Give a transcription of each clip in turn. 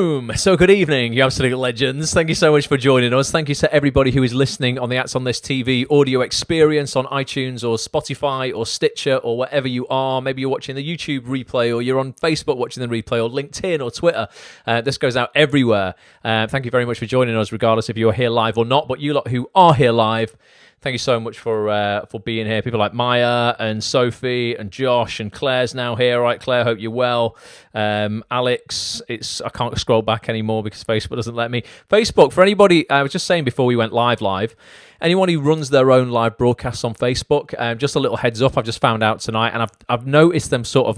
Boom! So good evening, you absolute legends. Thank you so much for joining us. Thank you to everybody who is listening on the Acts on This TV audio experience on iTunes or Spotify or Stitcher or wherever you are. Maybe you're watching the YouTube replay or you're on Facebook watching the replay or LinkedIn or Twitter. This goes out everywhere. Thank you very much for joining us, regardless if you're here live or not. But you lot who are here live, thank you so much for being here. People like Maya and Sophie and Josh and Claire's now here. Right, Claire, hope you're well. Alex, I can't scroll back anymore because Facebook doesn't let me. Facebook, for anybody, I was just saying before we went live, anyone who runs their own live broadcasts on Facebook, just a little heads up, I've just found out tonight, and I've noticed them sort of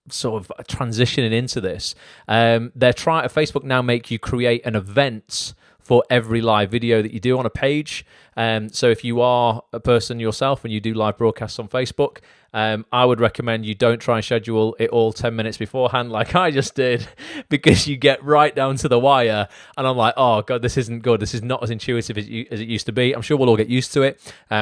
transitioning into this. Facebook now make you create an event for every live video that you do on a page. So if you are a person yourself and you do live broadcasts on Facebook, I would recommend you don't try and schedule it all 10 minutes beforehand like I just did, because you get right down to the wire and I'm like, oh God, this isn't good. This is not as intuitive as it used to be. I'm sure we'll all get used to it.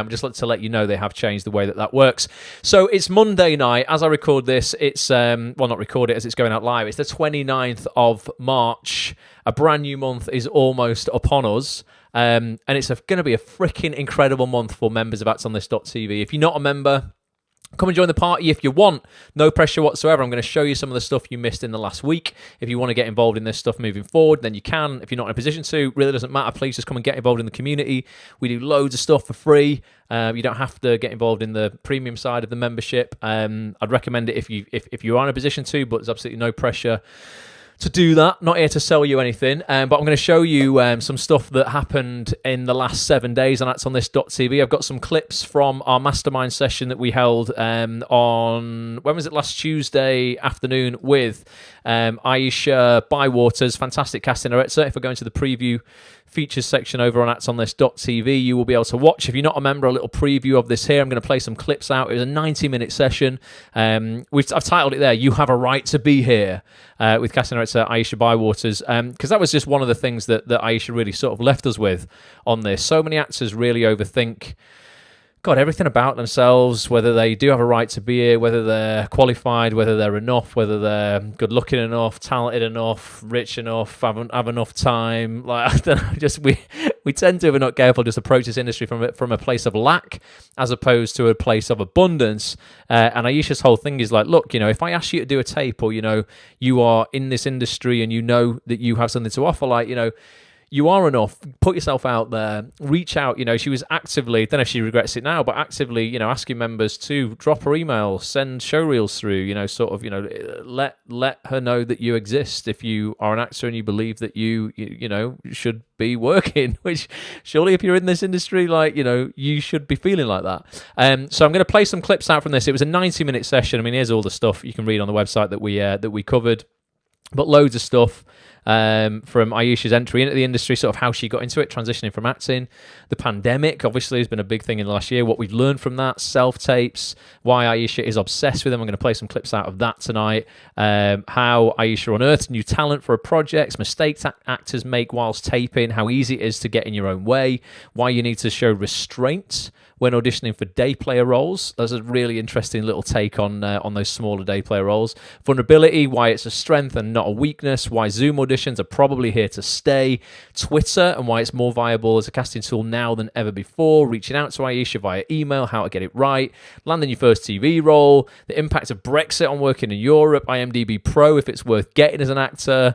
Just to let you know, they have changed the way that works. So it's Monday night. As I record this, it's, not record it as it's going out live. It's the 29th of March. A brand new month is almost upon us. And it's going to be a freaking incredible month for members of ActsOnThis.tv. If you're not a member, come and join the party if you want. No pressure whatsoever. I'm going to show you some of the stuff you missed in the last week. If you want to get involved in this stuff moving forward, then you can. If you're not in a position to, really doesn't matter. Please just come and get involved in the community. We do loads of stuff for free. You don't have to get involved in the premium side of the membership. I'd recommend it if you are in a position to, but there's absolutely no pressure to do that. Not here to sell you anything, but I'm going to show you some stuff that happened in the last 7 days on ActsOnThis.tv. I've got some clips from our mastermind session that we held on, when was it, last Tuesday afternoon with Aisha Bywaters, fantastic casting director. If we're going to the preview features section over on ActsOnThis.tv, you will be able to watch, if you're not a member, a little preview of this here. I'm going to play some clips out. It was a 90-minute session. I've titled it there, You Have a Right to Be Here, with casting director Aisha Bywaters, because that was just one of the things that Aisha really sort of left us with on this. So many actors really overthink everything about themselves, whether they do have a right to be here, whether they're qualified, whether they're enough, whether they're good looking enough, talented enough, rich enough, have enough time. Like, I don't know, just we tend to, if we're not careful, just approach this industry from a place of lack as opposed to a place of abundance. And Aisha's whole thing is like, look, if I ask you to do a tape, or you are in this industry and you know that you have something to offer, like, you are enough. Put yourself out there. Reach out. She was actively, I don't know if she regrets it now, but actively, asking members to drop her email, send show reels through, let her know that you exist. If you are an actor and you believe that you should be working, which surely if you're in this industry, you should be feeling like that. So I'm going to play some clips out from this. It was a 90-minute session. I mean, here's all the stuff you can read on the website that we covered, but loads of stuff. From Aisha's entry into the industry, sort of how she got into it, transitioning from acting. The pandemic, obviously, has been a big thing in the last year. What we've learned from that, self-tapes, why Aisha is obsessed with them. I'm going to play some clips out of that tonight. How Aisha unearths new talent for her projects, mistakes actors make whilst taping, how easy it is to get in your own way, why you need to show restraint when auditioning for day player roles. That's a really interesting little take on those smaller day player roles. Vulnerability, why it's a strength and not a weakness, why Zoom auditions are probably here to stay. Twitter, and why it's more viable as a casting tool now than ever before. Reaching out to Aisha via email, how to get it right. Landing your first TV role. The impact of Brexit on working in Europe. IMDb Pro, if it's worth getting as an actor.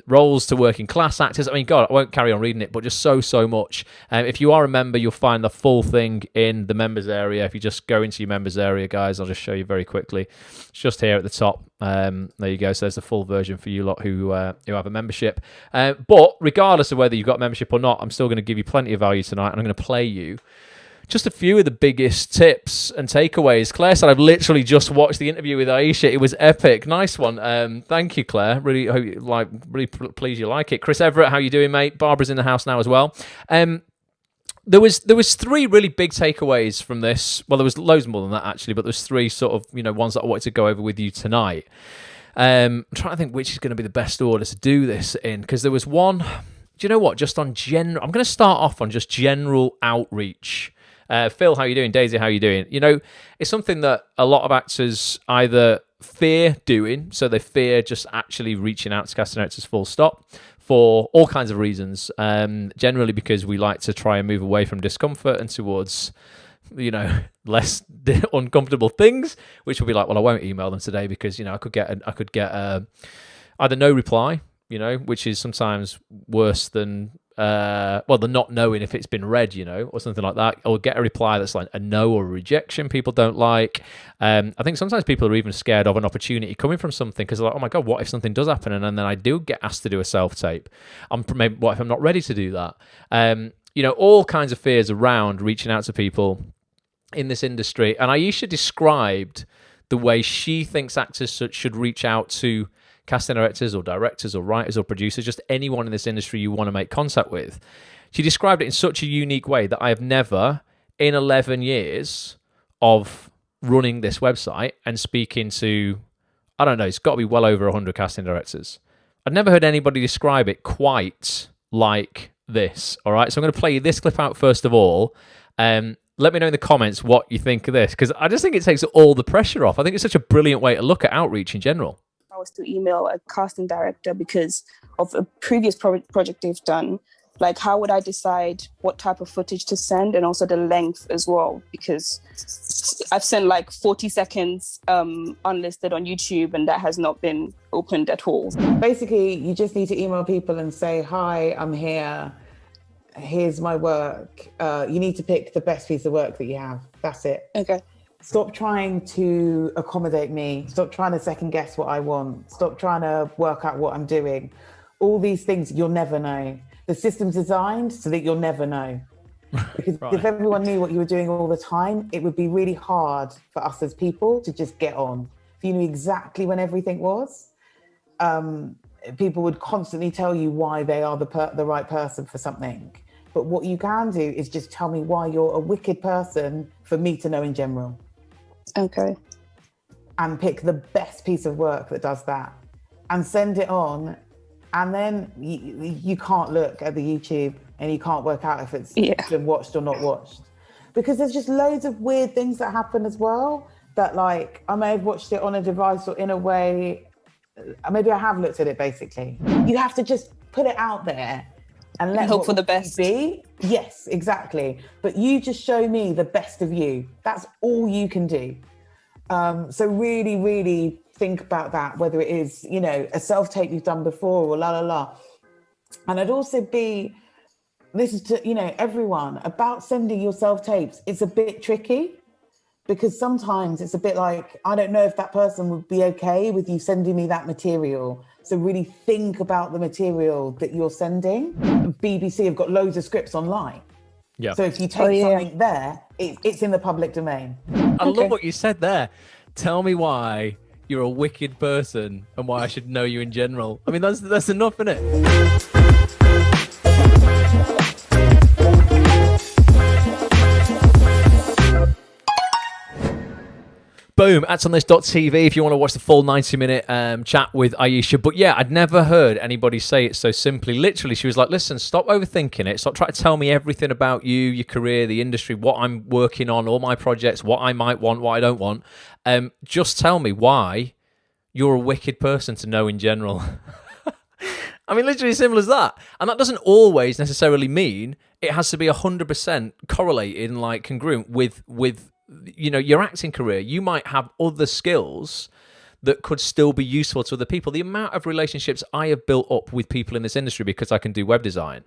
Roles to working class actors. I mean, God, I won't carry on reading it, but just so much. If you are a member, you'll find the full thing in the members area. If you just go into your members area, guys, I'll just show you very quickly. It's just here at the top. There you go. So there's the full version for you lot who have a membership. But regardless of whether you've got a membership or not, I'm still going to give you plenty of value tonight, and I'm going to play you just a few of the biggest tips and takeaways. Claire said, I've literally just watched the interview with Aisha. It was epic. Nice one. Thank you, Claire. Really hope really pleased you like it. Chris Everett, how you doing, mate? Barbara's in the house now as well. There was three really big takeaways from this. Well, there was loads more than that, actually, but there's three sort of, ones that I wanted to go over with you tonight. I'm trying to think which is going to be the best order to do this in, because there was one, do you know what, just on general, I'm going to start off on just general outreach. Phil, how you doing? Daisy, how you doing? It's something that a lot of actors either fear doing, so they fear just actually reaching out to casting directors full stop for all kinds of reasons. Generally because we like to try and move away from discomfort and towards, less uncomfortable things, which will be like, well, I won't email them today because, I could get either no reply, which is sometimes worse than the not knowing if it's been read, or something like that, or get a reply that's like a no or a rejection people don't like. I think sometimes people are even scared of an opportunity coming from something because they're like, oh my God, what if something does happen and then I do get asked to do a self-tape? Maybe what if I'm not ready to do that? All kinds of fears around reaching out to people in this industry. And Aisha described the way she thinks actors should reach out to casting directors or directors or writers or producers, just anyone in this industry you want to make contact with. She described it in such a unique way that I have never, in 11 years of running this website and speaking to, I don't know, it's got to be well over 100 casting directors. I've never heard anybody describe it quite like this. All right, so I'm going to play you this clip out first of all. Let me know in the comments what you think of this, because I just think it takes all the pressure off. I think it's such a brilliant way to look at outreach in general. I was to email a casting director because of a previous project they've done. Like, how would I decide what type of footage to send, and also the length as well? Because I've sent like 40 seconds unlisted on YouTube, and that has not been opened at all. Basically, you just need to email people and say, hi, I'm here. Here's my work. You need to pick the best piece of work that you have. That's it. Okay. Stop trying to accommodate me. Stop trying to second guess what I want. Stop trying to work out what I'm doing. All these things you'll never know. The system's designed so that you'll never know. Because Right. if everyone knew what you were doing all the time, it would be really hard for us as people to just get on. If you knew exactly when everything was, people would constantly tell you why they are the right person for something. But what you can do is just tell me why you're a wicked person for me to know in general. Okay. And pick the best piece of work that does that and send it on. And then you can't look at the YouTube and you can't work out if it's been watched or not watched. Because there's just loads of weird things that happen as well, that like, I may have watched it on a device or in a way, maybe I have looked at it basically. You have to just put it out there and let hope for the best. Be. Yes, exactly. But you just show me the best of you. That's all you can do. So really, really think about that, whether it is, a self-tape you've done before or la la la. And I'd also be, this is to, everyone, about sending your self-tapes. It's a bit tricky because sometimes it's a bit like, I don't know if that person would be okay with you sending me that material. So really think about the material that you're sending. BBC have got loads of scripts online. Yeah. So if you take something there, it's in the public domain. I love what you said there. Tell me why you're a wicked person and why I should know you in general. I mean, that's enough, isn't it? Boom, AtsOnThis.tv if you want to watch the full 90-minute chat with Aisha. But yeah, I'd never heard anybody say it so simply. Literally, she was like, listen, stop overthinking it. Stop trying to tell me everything about you, your career, the industry, what I'm working on, all my projects, what I might want, what I don't want. Just tell me why you're a wicked person to know in general. I mean, literally as simple as that. And that doesn't always necessarily mean it has to be 100% correlated and like congruent with your acting career. You might have other skills that could still be useful to other people. The amount of relationships I have built up with people in this industry because I can do web design,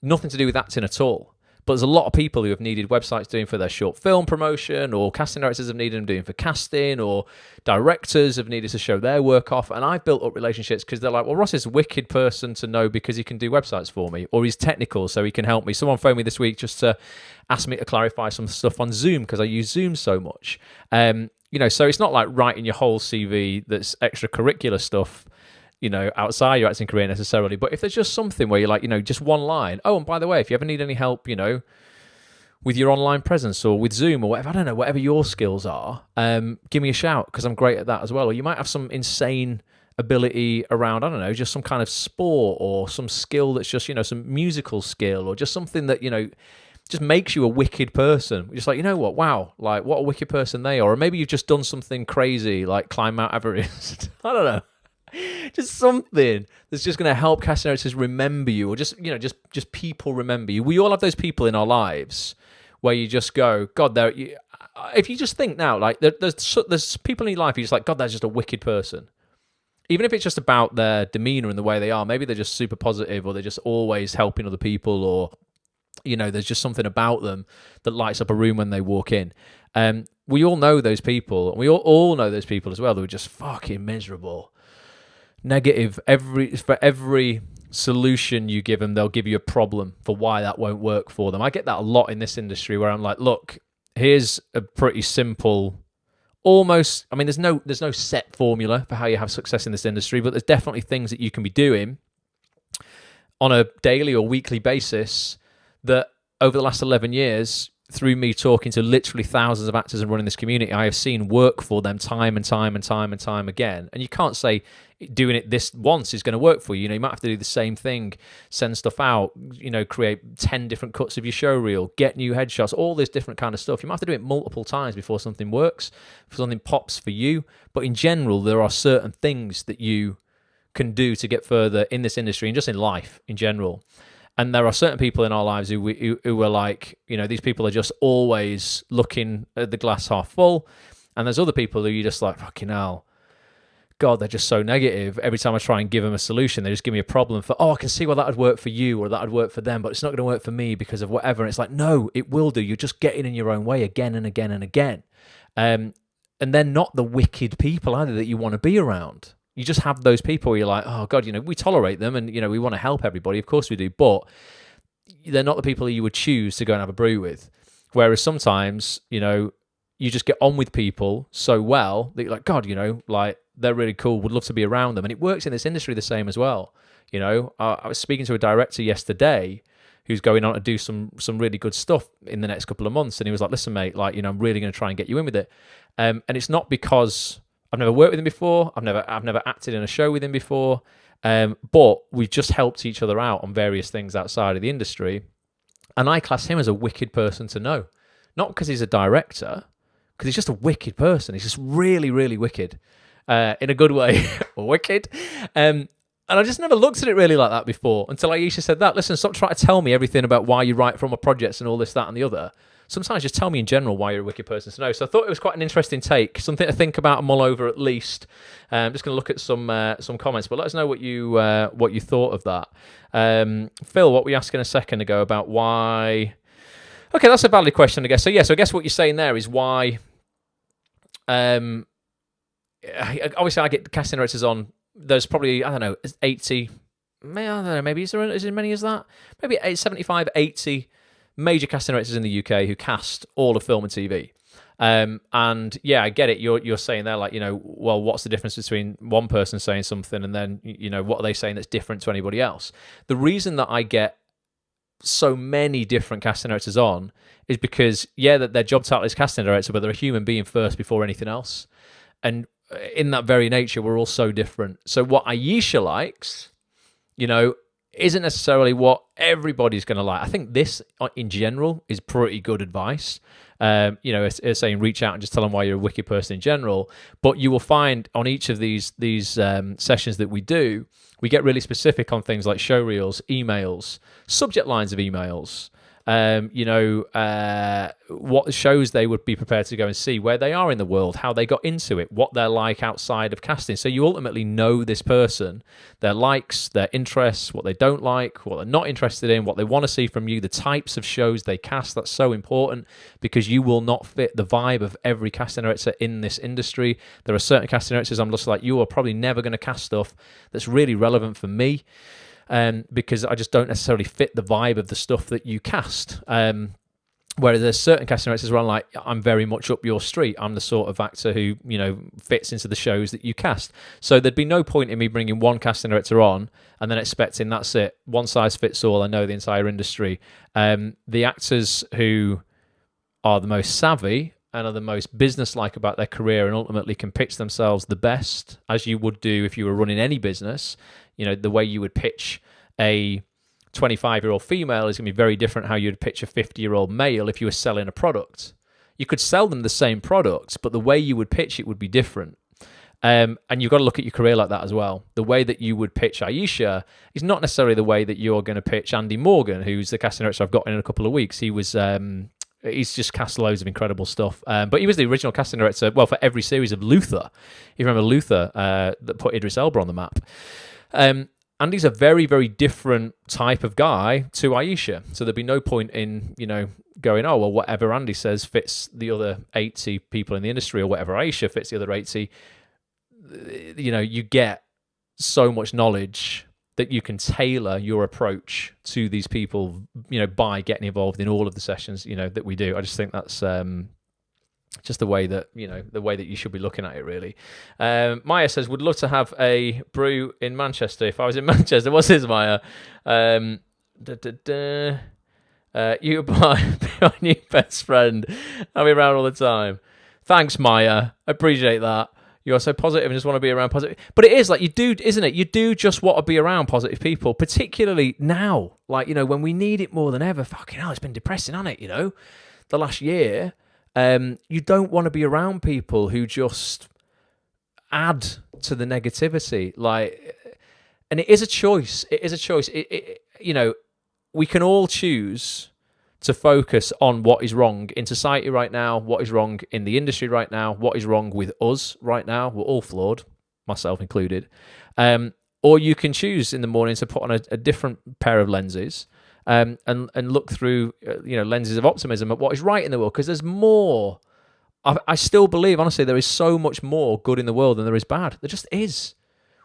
nothing to do with acting at all. But there's a lot of people who have needed websites doing for their short film promotion, or casting directors have needed them doing for casting, or directors have needed to show their work off. And I've built up relationships because they're like, well, Ross is a wicked person to know because he can do websites for me, or he's technical so he can help me. Someone phoned me this week just to ask me to clarify some stuff on Zoom because I use Zoom so much. So it's not like writing your whole CV that's extracurricular stuff, outside your acting career necessarily. But if there's just something where you're like, just one line, oh, and by the way, if you ever need any help, with your online presence or with Zoom or whatever, I don't know, whatever your skills are, give me a shout because I'm great at that as well. Or you might have some insane ability around, I don't know, just some kind of sport or some skill that's just, some musical skill or just something that, just makes you a wicked person. You're just like, you know what? Wow, like what a wicked person they are. Or maybe you've just done something crazy, like climb Mount Everest. I don't know. Just something that's just going to help casting directors remember you, or just, you know, just people remember you. We all have those people in our lives where you just go, God, if you just think now, like there's people in your life, you're just like, God, that's just a wicked person. Even if it's just about their demeanor and the way they are, maybe they're just super positive, or they're just always helping other people, or, you know, there's just something about them that lights up a room when they walk in. We all know those people, and we all know those people as well that are just fucking miserable, negative. For every solution you give them, they'll give you a problem for why that won't work for them. I get that a lot in this industry, where I'm like, look, here's a pretty simple, almost, I mean, there's no set formula for how you have success in this industry, but there's definitely things that you can be doing on a daily or weekly basis that over the last 11 years, through me talking to literally thousands of actors and running this community, I have seen work for them time and time and time and time again. And you can't say doing it this once is going to work for you. You know, you might have to do the same thing, send stuff out, you know, create 10 different cuts of your show reel, get new headshots, all this different kind of stuff. You might have to do it multiple times before something works, before something pops for you. But in general, there are certain things that you can do to get further in this industry and just in life in general. And there are certain people in our lives who are like, you know, these people are just always looking at the glass half full. And there's other people who you're just like, fucking hell, God, they're just so negative. Every time I try and give them a solution, they just give me a problem for, I can see why that would work for you, or that would work for them, but it's not going to work for me because of whatever. And it's like, no, it will do. You're just getting in your own way again and again and again. And they're not the wicked people either that you want to be around. You just have those people where you're like, oh, God, you know, we tolerate them and, you know, we want to help everybody. Of course we do. But they're not the people that you would choose to go and have a brew with. Whereas sometimes, you know, you just get on with people so well that you're like, God, you know, like they're really cool. Would love to be around them. And it works in this industry the same as well. You know, I was speaking to a director yesterday who's going on to do some really good stuff in the next couple of months. And he was like, listen, mate, like, you know, I'm really going to try and get you in with it. And it's not because I've never worked with him before. I've never acted in a show with him before. But we've just helped each other out on various things outside of the industry. And I class him as a wicked person to know. Not because he's a director, because he's just a wicked person. He's just really, really wicked. In a good way. Wicked. And I just never looked at it really like that before until Aisha said that. Listen, stop trying to tell me everything about why you write from a projects and all this, that, and the other. Sometimes just tell me in general why you're a wicked person to know. So I thought it was quite an interesting take, something to think about and mull over at least. I'm just going to look at some comments, but let us know what you thought of that. Phil, what were you asking a second ago about why? Okay, that's a valid question, I guess. So yeah, so I guess what you're saying there is why. Obviously, I get casting directors on. There's probably 80. I don't know. Maybe is there as many as that? Maybe 75, 80. Major casting directors in the UK who cast all of film and TV. And yeah, I get it. You're saying there, like, you know, well, what's the difference between one person saying something and then, you know, what are they saying that's different to anybody else? The reason that I get so many different casting directors on is because, yeah, that their job title is casting director, but they're a human being first before anything else. And in that very nature, we're all so different. So what Aisha likes, you know, isn't necessarily what everybody's going to like. I think this, in general, is pretty good advice. You know, it's saying reach out and just tell them why you're a wicked person in general. But you will find on each of these sessions that we do, we get really specific on things like show reels, emails, subject lines of emails, you know, what shows they would be prepared to go and see, where they are in the world, how they got into it, what they're like outside of casting. So you ultimately know this person, their likes, their interests, what they don't like, what they're not interested in, what they want to see from you, the types of shows they cast. That's so important because you will not fit the vibe of every casting director in this industry. There are certain casting directors I'm just like, you are probably never going to cast stuff that's really relevant for me. Because I just don't necessarily fit the vibe of the stuff that you cast. Whereas there's certain casting directors where I'm like, I'm very much up your street. I'm the sort of actor who, you know, fits into the shows that you cast. So there'd be no point in me bringing one casting director on and then expecting that's it, one size fits all. I know the entire industry. The actors who are the most savvy and are the most business-like about their career and ultimately can pitch themselves the best, as you would do if you were running any business, you know, the way you would pitch a 25-year-old female is going to be very different how you'd pitch a 50-year-old male if you were selling a product. You could sell them the same product, but the way you would pitch it would be different. And you've got to look at your career like that as well. The way that you would pitch Aisha is not necessarily the way that you're going to pitch Andy Morgan, who's the casting director I've got in a couple of weeks. He's just cast loads of incredible stuff. But he was the original casting director, well, for every series of Luther. You remember Luther that put Idris Elba on the map. Andy's a very, very different type of guy to Aisha. So there'd be no point in, going, oh, well, whatever Andy says fits the other 80 people in the industry, or whatever Aisha fits the other 80. You get so much knowledge that you can tailor your approach to these people, by getting involved in all of the sessions, that we do. I just think that's just the way that, the way that you should be looking at it, really. Maya says, would love to have a brew in Manchester. If I was in Manchester, what's his, Maya? You be my new best friend. I'll be around all the time. Thanks, Maya. I appreciate that. You're so positive and just want to be around positive. But it is like you do, isn't it? You do just want to be around positive people, particularly now. Like, when we need it more than ever. Fucking hell, it's been depressing, hasn't it? The last year. You don't want to be around people who just add to the negativity. And it is a choice. It is a choice. We can all choose to focus on what is wrong in society right now, what is wrong in the industry right now, what is wrong with us right now. We're all flawed, myself included. Or you can choose in the morning to put on a different pair of lenses and look through lenses of optimism at what is right in the world, because there's more. I still believe, honestly, there is so much more good in the world than there is bad. There just is.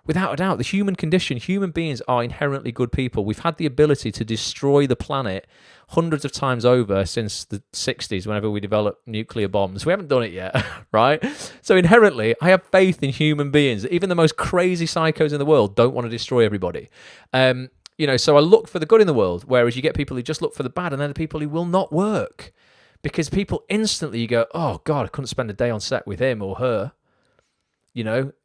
Without a doubt, the human condition, human beings are inherently good people. We've had the ability to destroy the planet hundreds of times over since the 60s, whenever we developed nuclear bombs. We haven't done it yet, right? So inherently, I have faith in human beings. Even the most crazy psychos in the world don't want to destroy everybody. So I look for the good in the world, whereas you get people who just look for the bad, and then the people who will not work. Because people instantly, you go, oh, God, I couldn't spend a day on set with him or her.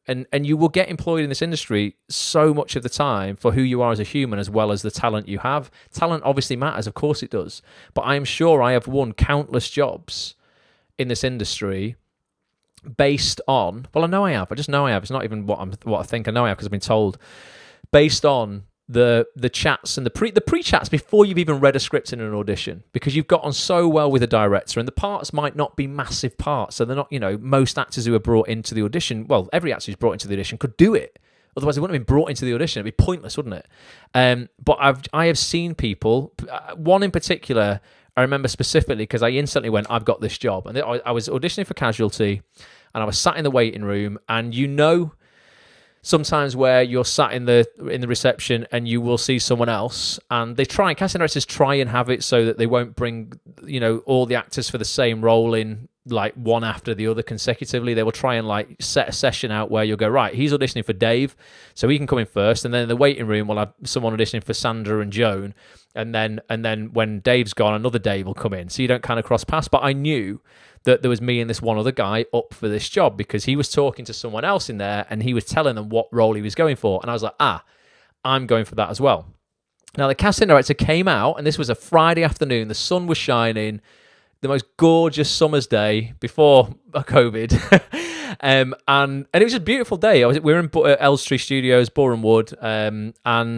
And you will get employed in this industry so much of the time for who you are as a human, as well as the talent you have. Talent obviously matters, of course it does. But I am sure I have won countless jobs in this industry based on, well, I know I have. I just know I have. It's not even what I think I know I have, because I've been told. Based on the chats and the pre-chats before you've even read a script in an audition, because you've got on so well with a director, and the parts might not be massive parts, so they're not, most actors who are brought into the audition, well, every actor who's brought into the audition could do it, otherwise they wouldn't have been brought into the audition. It'd be pointless, wouldn't it? But I have seen people, one in particular I remember specifically, because I instantly went, I've got this job. And I was auditioning for Casualty, and I was sat in the waiting room, and sometimes where you're sat in the reception and you will see someone else, and casting directors try and have it so that they won't bring all the actors for the same role in like one after the other consecutively. They will try and like set a session out where you'll go, right, he's auditioning for Dave, so he can come in first, and then in the waiting room we'll have someone auditioning for Sandra and Joan, and then when Dave's gone, another Dave will come in, so you don't kind of cross paths. But I knew that there was me and this one other guy up for this job, because he was talking to someone else in there and he was telling them what role he was going for. And I was like, I'm going for that as well. Now, the casting director came out, and this was a Friday afternoon. The sun was shining, the most gorgeous summer's day before COVID. And it was a beautiful day. We were in Elstree Studios, Boreham Wood, and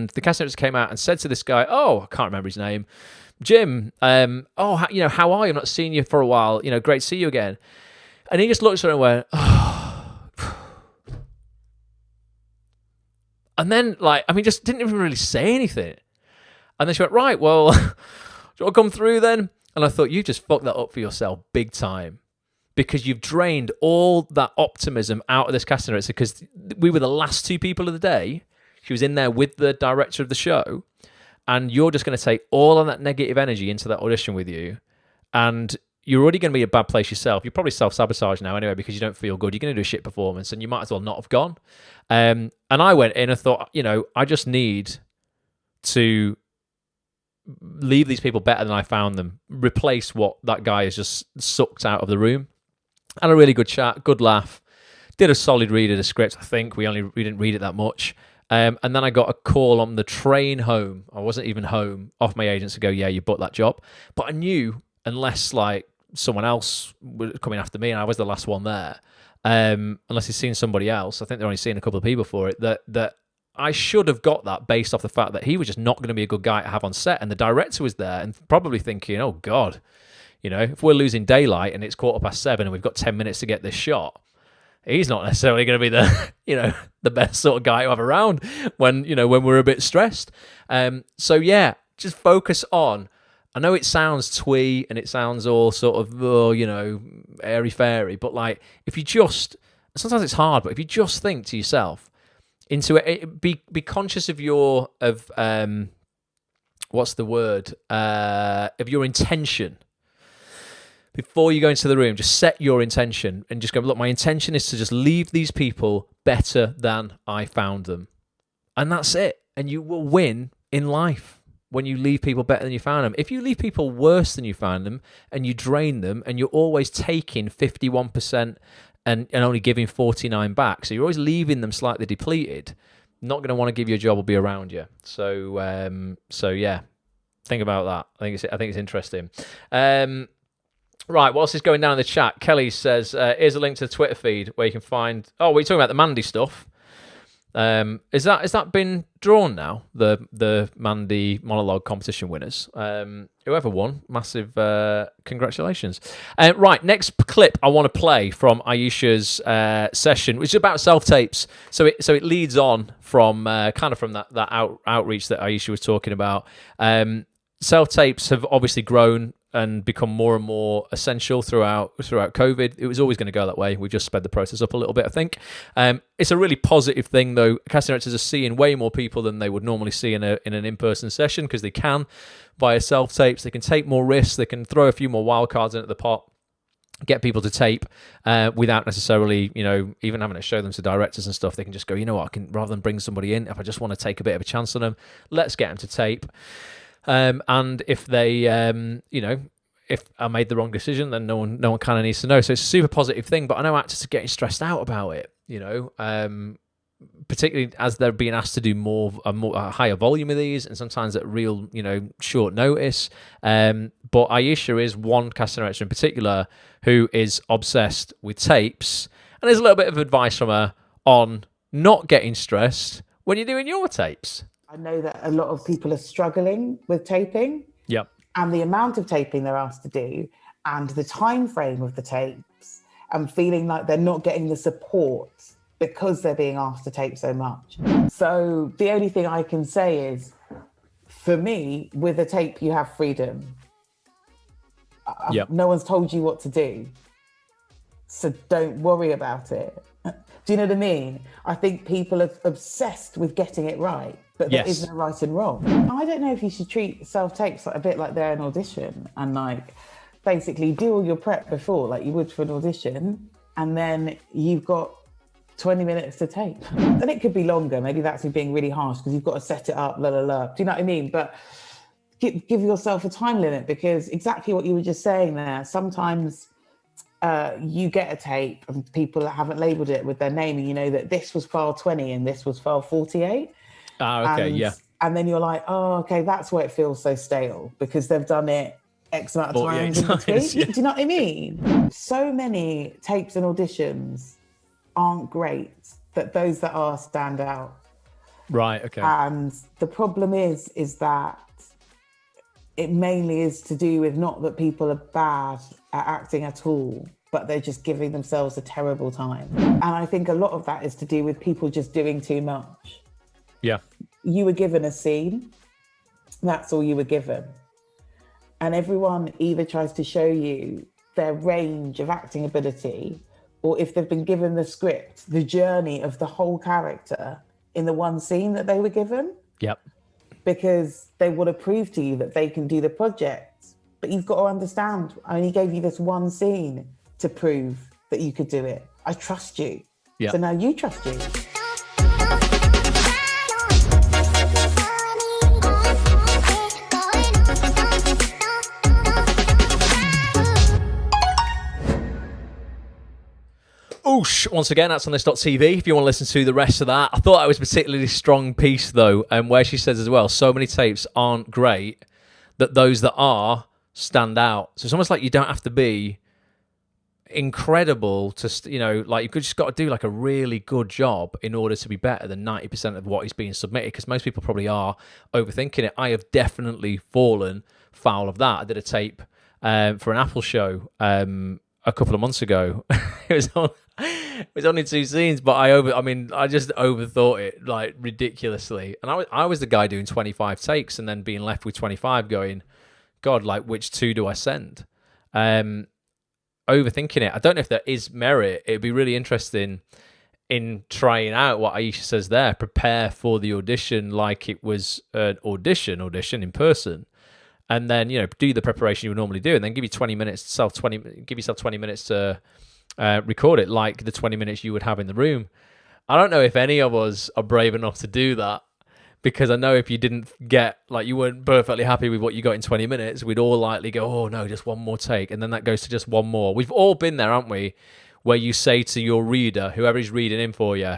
the casting director came out and said to this guy, I can't remember his name, Jim, how are you? I've not seen you for a while. Great to see you again. And he just looked at her and went, and then just didn't even really say anything. And then she went, right, well, do you want to come through then? And I thought, you just fucked that up for yourself big time, because you've drained all that optimism out of this casting director, because we were the last two people of the day. She was in there with the director of the show. And you're just going to take all of that negative energy into that audition with you. And you're already going to be in a bad place yourself. You're probably self-sabotage now anyway, because you don't feel good. You're going to do a shit performance, and you might as well not have gone. And I went in and thought, I just need to leave these people better than I found them. Replace what that guy has just sucked out of the room. Had a really good chat, good laugh. Did a solid read of the script, I think. We didn't read it that much. And then I got a call on the train home. I wasn't even home, off my agents to go, yeah, you booked that job. But I knew, unless like someone else was coming after me and I was the last one there, unless he's seen somebody else, I think they're only seeing a couple of people for it, that I should have got that based off the fact that he was just not going to be a good guy to have on set. And the director was there and probably thinking, oh, God, you know, if we're losing daylight and it's 7:15 and we've got 10 minutes to get this shot, he's not necessarily going to be the, you know, the best sort of guy to have around when we're a bit stressed. So yeah, just focus on, I know it sounds twee and it sounds all sort of, airy-fairy, but like, if you just, sometimes it's hard, but if you just think to yourself, into it, be conscious of your, what's the word? Of your intention. Before you go into the room, just set your intention and just go, look, my intention is to just leave these people better than I found them. And that's it. And you will win in life when you leave people better than you found them. If you leave people worse than you found them and you drain them and you're always taking 51% and only giving 49 back, so you're always leaving them slightly depleted, not going to want to give you a job or be around you. So yeah, think about that. I think it's interesting. Right, whilst it's going down in the chat, Kelly says, here's a link to the Twitter feed where you can find... Oh, we're talking about the Mandy stuff. Has that been drawn now, the Mandy monologue competition winners? Whoever won, massive congratulations. Right, next clip I want to play from Aisha's session, which is about self-tapes. So it leads on from that outreach that Aisha was talking about. Self-tapes have obviously grown and become more and more essential throughout COVID. It was always going to go that way. We just sped the process up a little bit, I think. It's a really positive thing, though. Casting directors are seeing way more people than they would normally see in an in-person session because they can, via self-tapes. They can take more risks. They can throw a few more wild cards in at the pot, get people to tape without necessarily, even having to show them to directors and stuff. They can just go, you know what, I can, rather than bring somebody in, if I just want to take a bit of a chance on them, let's get them to tape. And if they, if I made the wrong decision, then no one kind of needs to know. So it's a super positive thing. But I know actors are getting stressed out about it, particularly as they're being asked to do a higher volume of these, and sometimes at real, short notice. But Aisha is one casting director in particular who is obsessed with tapes, and there's a little bit of advice from her on not getting stressed when you're doing your tapes. I know that a lot of people are struggling with taping. Yep. And the amount of taping they're asked to do and the time frame of the tapes and feeling like they're not getting the support because they're being asked to tape so much. So the only thing I can say is, for me, with a tape, you have freedom. Yep. No one's told you what to do. So don't worry about it. Do you know what I mean? I think people are obsessed with getting it right, but there is no right and wrong. I don't know if you should treat self-tapes a bit like they're an audition and basically do all your prep before, like you would for an audition, and then you've got 20 minutes to tape. And it could be longer. Maybe that's me being really harsh because you've got to set it up, Do you know what I mean? But give yourself a time limit, because exactly what you were just saying there, sometimes you get a tape and people haven't labelled it with their name, and you know that this was file 20 and this was file 48. Okay, And then you're like, oh, okay, that's why it feels so stale, because they've done it X amount of times in between. Yeah. Do you know what I mean? So many tapes and auditions aren't great, but those that are stand out. Right, okay. And the problem is that it mainly is to do with not that people are bad at acting at all, but they're just giving themselves a terrible time. And I think a lot of that is to do with people just doing too much. Yeah. You were given a scene, that's all you were given. And everyone either tries to show you their range of acting ability, or if they've been given the script, the journey of the whole character in the one scene that they were given. Yep. Because they want to prove to you that they can do the project. But you've got to understand, I only gave you this one scene to prove that you could do it. I trust you. Yep. So now you trust you. Oh, Whoosh! Once again, that's on this.tv if you want to listen to the rest of that. I thought that was a particularly strong piece, though, where she says as well, so many tapes aren't great that those that are stand out. So it's almost like you don't have to be incredible to, like you've just got to do like a really good job in order to be better than 90% of what is being submitted, because most people probably are overthinking it. I have definitely fallen foul of that. I did a tape for an Apple show a couple of months ago. it was only 2 scenes, but I just overthought it like ridiculously, and I was the guy doing 25 takes and then being left with 25 going, God, like which 2 do I send? Overthinking it. I don't know if there is merit. It'd be really interesting in trying out what Aisha says there. Prepare for the audition like it was an audition in person, and then do the preparation you would normally do, and then give yourself 20 minutes to record it like the 20 minutes you would have in the room. I don't know if any of us are brave enough to do that, because I know if you didn't get, like, you weren't perfectly happy with what you got in 20 minutes, we'd all likely go, oh no, just one more take. And then that goes to just one more. We've all been there, haven't we? Where you say to your reader, whoever is reading in for you,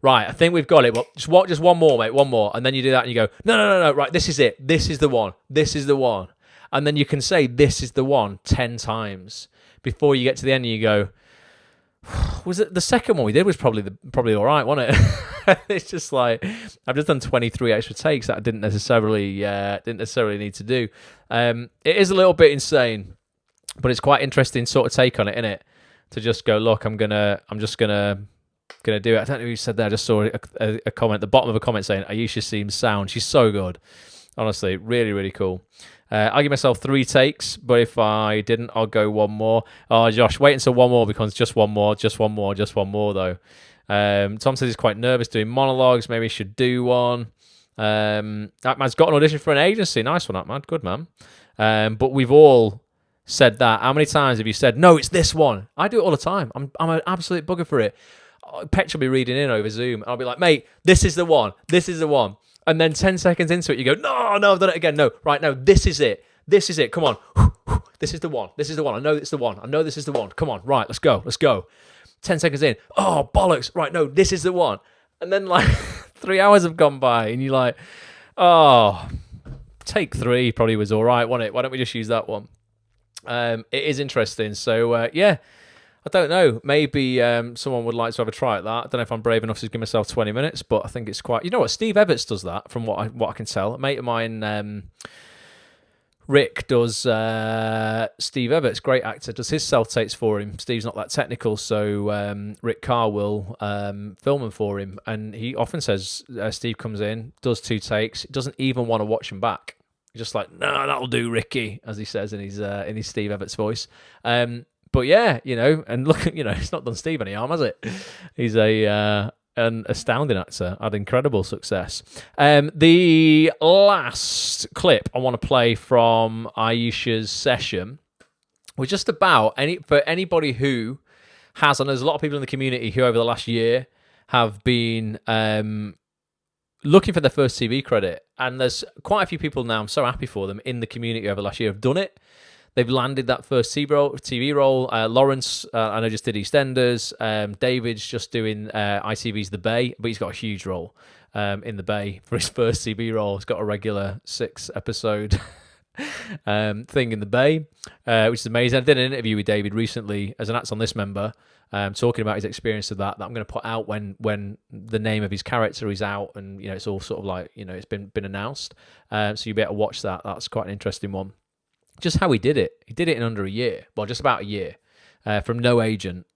right, I think we've got it, but just one more, mate, one more. And then you do that and you go, no, right, this is it. This is the one. This is the one. And then you can say, this is the one 10 times before you get to the end and you go, was it the second one we did was probably all right, wasn't it? It's just like, I've just done 23 extra takes that I didn't necessarily need to do. It is a little bit insane, but it's quite interesting sort of take on it, innit? To just go, look, I'm just gonna do it. I don't know who said that. I just saw a comment at the bottom of a comment saying Aisha seems sound. She's so good, honestly, really, really cool. I'll give myself 3 takes, but if I didn't, I'll go one more. Oh, Josh, wait until one more becomes just one more though. Tom says he's quite nervous doing monologues. Maybe he should do one. That man's got an audition for an agency. Nice one, that man. Good man. But we've all said that. How many times have you said, no, it's this one? I do it all the time. I'm an absolute bugger for it. Petch will be reading in over Zoom, and I'll be like, mate, this is the one. This is the one. And then 10 seconds into it, you go, no, I've done it again. No, right, no, this is it. This is it. Come on. This is the one. This is the one. I know it's the one. I know this is the one. Come on. Right, let's go. 10 seconds in. Oh, bollocks. Right, no, this is the one. And then like 3 hours have gone by and you're like, oh, take 3 probably was all right, wasn't it? Why don't we just use that one? It is interesting. So, yeah. I don't know. Maybe someone would like to have a try at that. I don't know if I'm brave enough to give myself 20 minutes, but I think it's quite... You know what? Steve Evans does that, from what I can tell. A mate of mine, Rick, does... Steve Evans, great actor, does his self-tapes for him. Steve's not that technical, so Rick Carr will film them for him. And he often says, Steve comes in, does 2 takes, doesn't even want to watch them back. He's just like, no, that'll do, Ricky, as he says in his Steve Evans voice. But yeah, and look, it's not done Steve any harm, has it? He's an astounding actor, had incredible success. The last clip I want to play from Aisha's session was just about for anybody who has, and there's a lot of people in the community who over the last year have been looking for their first TV credit, and there's quite a few people now, I'm so happy for them, in the community over the last year have done it. They've landed that first TV role. Lawrence, I know, just did EastEnders. David's just doing ITV's The Bay, but he's got a huge role in The Bay for his first TV role. He's got a regular 6-episode thing in The Bay, which is amazing. I did an interview with David recently as an Acts on This member, talking about his experience of that I'm going to put out when the name of his character is out, and it's all sort of like it's been announced. So you better watch that. That's quite an interesting one. Just how he did it. He did it in under a year. Well, just about a year. From no agent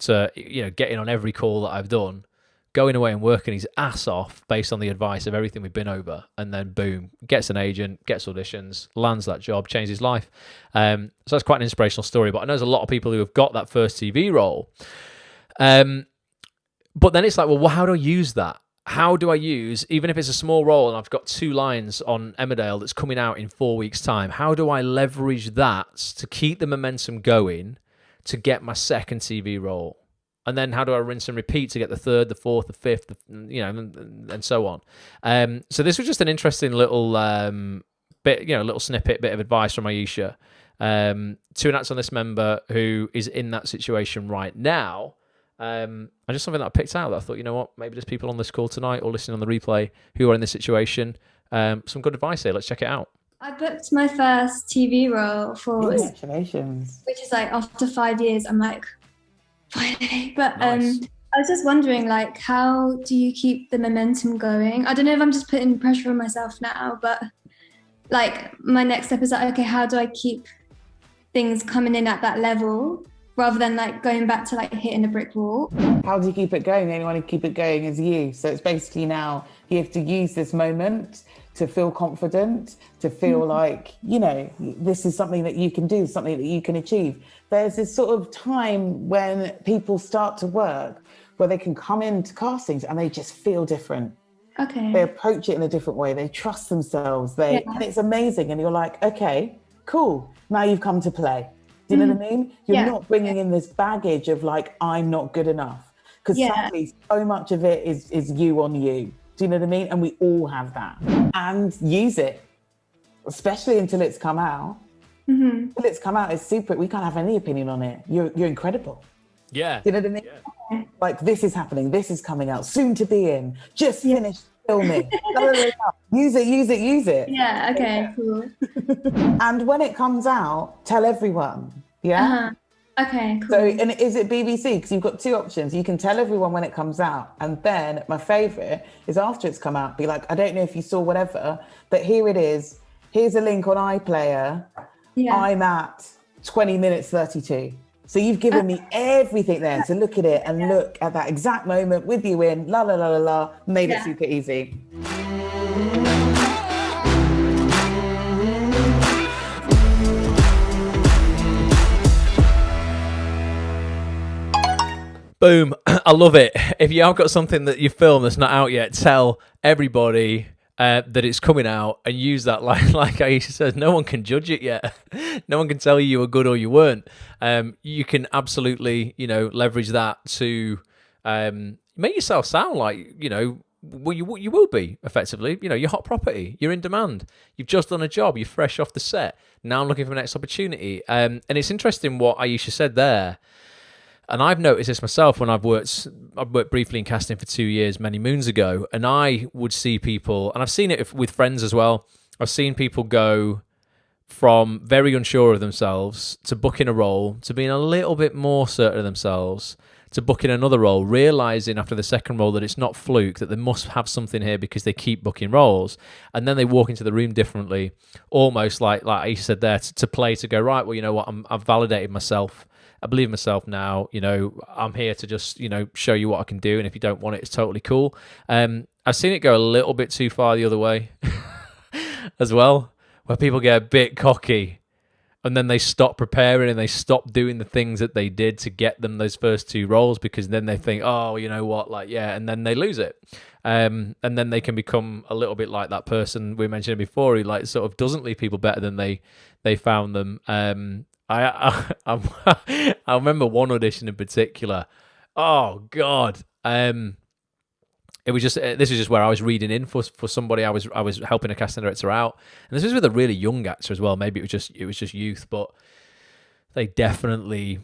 to, getting on every call that I've done, going away and working his ass off based on the advice of everything we've been over. And then, boom, gets an agent, gets auditions, lands that job, changes his life. So that's quite an inspirational story. But I know there's a lot of people who have got that first TV role. But then it's like, well, how do I use that? How do I use, even if it's a small role and I've got 2 lines on Emmerdale that's coming out in 4 weeks' time, how do I leverage that to keep the momentum going to get my second TV role? And then how do I rinse and repeat to get the 3rd, the 4th, the 5th, and so on? So this was just an interesting little bit, little snippet, bit of advice from Aisha to an Acts on This member who is in that situation right now. And just something that I picked out that I thought, you know what, maybe there's people on this call tonight or listening on the replay who are in this situation. Some good advice here. Let's check it out. I booked my first TV role Congratulations. which is like after 5 years. I'm like, finally. But Nice. I was just wondering, like, how do you keep the momentum going? I don't know if I'm just putting pressure on myself now, but like my next step is like, okay, how do I keep things coming in at that level rather than like going back to like hitting a brick wall? How do you keep it going? The only one who keep it going is you. So it's basically now you have to use this moment to feel confident, to feel like, you know, this is something that you can do, something that you can achieve. There's this sort of time when people start to work where they can come into castings and they just feel different. Okay. They approach it in a different way. They trust themselves. And it's amazing. And you're like, okay, cool. Now you've come to play. Do you know what I mean? You're not bringing in this baggage of like, I'm not good enough. Because sadly, so much of it is you on you. Do you know what I mean? And we all have that. And use it, especially until it's come out. Until it's come out, it's super. We can't have any opinion on it. You're incredible. Yeah. Do you know what I mean? Yeah. Like, this is happening. This is coming out. Soon to be in. Just finished filming. Use it. Yeah, okay, cool. And when it comes out, tell everyone. Yeah? Okay, cool. So, and is it BBC? Because you've got two options. You can tell everyone when it comes out. And then my favourite is after it's come out, be like, I don't know if you saw whatever, but here it is. Here's a link on iPlayer. Yeah. I'm at 20 minutes 32. So you've given me everything there to look at it and look at that exact moment with you in, la, la, la, la, la, made it super easy. Boom. I love it. If you have got something that you film that's not out yet, tell everybody that it's coming out and use that like Aisha says, no one can judge it yet. No one can tell you were good or you weren't. You can absolutely, leverage that to make yourself sound like, well, you will be effectively, you're hot property, you're in demand, you've just done a job, you're fresh off the set. Now I'm looking for the next opportunity. And it's interesting what Aisha said there. And I've noticed this myself when I've worked briefly in casting for 2 years, many moons ago, and I would see people, and I've seen it with friends as well, I've seen people go from very unsure of themselves to booking a role, to being a little bit more certain of themselves, to booking another role, realising after the second role that it's not fluke, that they must have something here because they keep booking roles, and then they walk into the room differently, almost like Aisha said there, to play, to go, right, well, you know what, I've validated myself, I believe in myself now, I'm here to just, show you what I can do. And if you don't want it, it's totally cool. I've seen it go a little bit too far the other way as well, where people get a bit cocky and then they stop preparing and they stop doing the things that they did to get them those first two roles, because then they think, oh, you know what, and then they lose it. And then they can become a little bit like that person we mentioned before, who sort of doesn't leave people better than they found them. I remember one audition in particular. Oh God! It was just this is just where I was reading in for somebody. I was helping a casting director out, and this was with a really young actor as well. Maybe it was just youth, but they definitely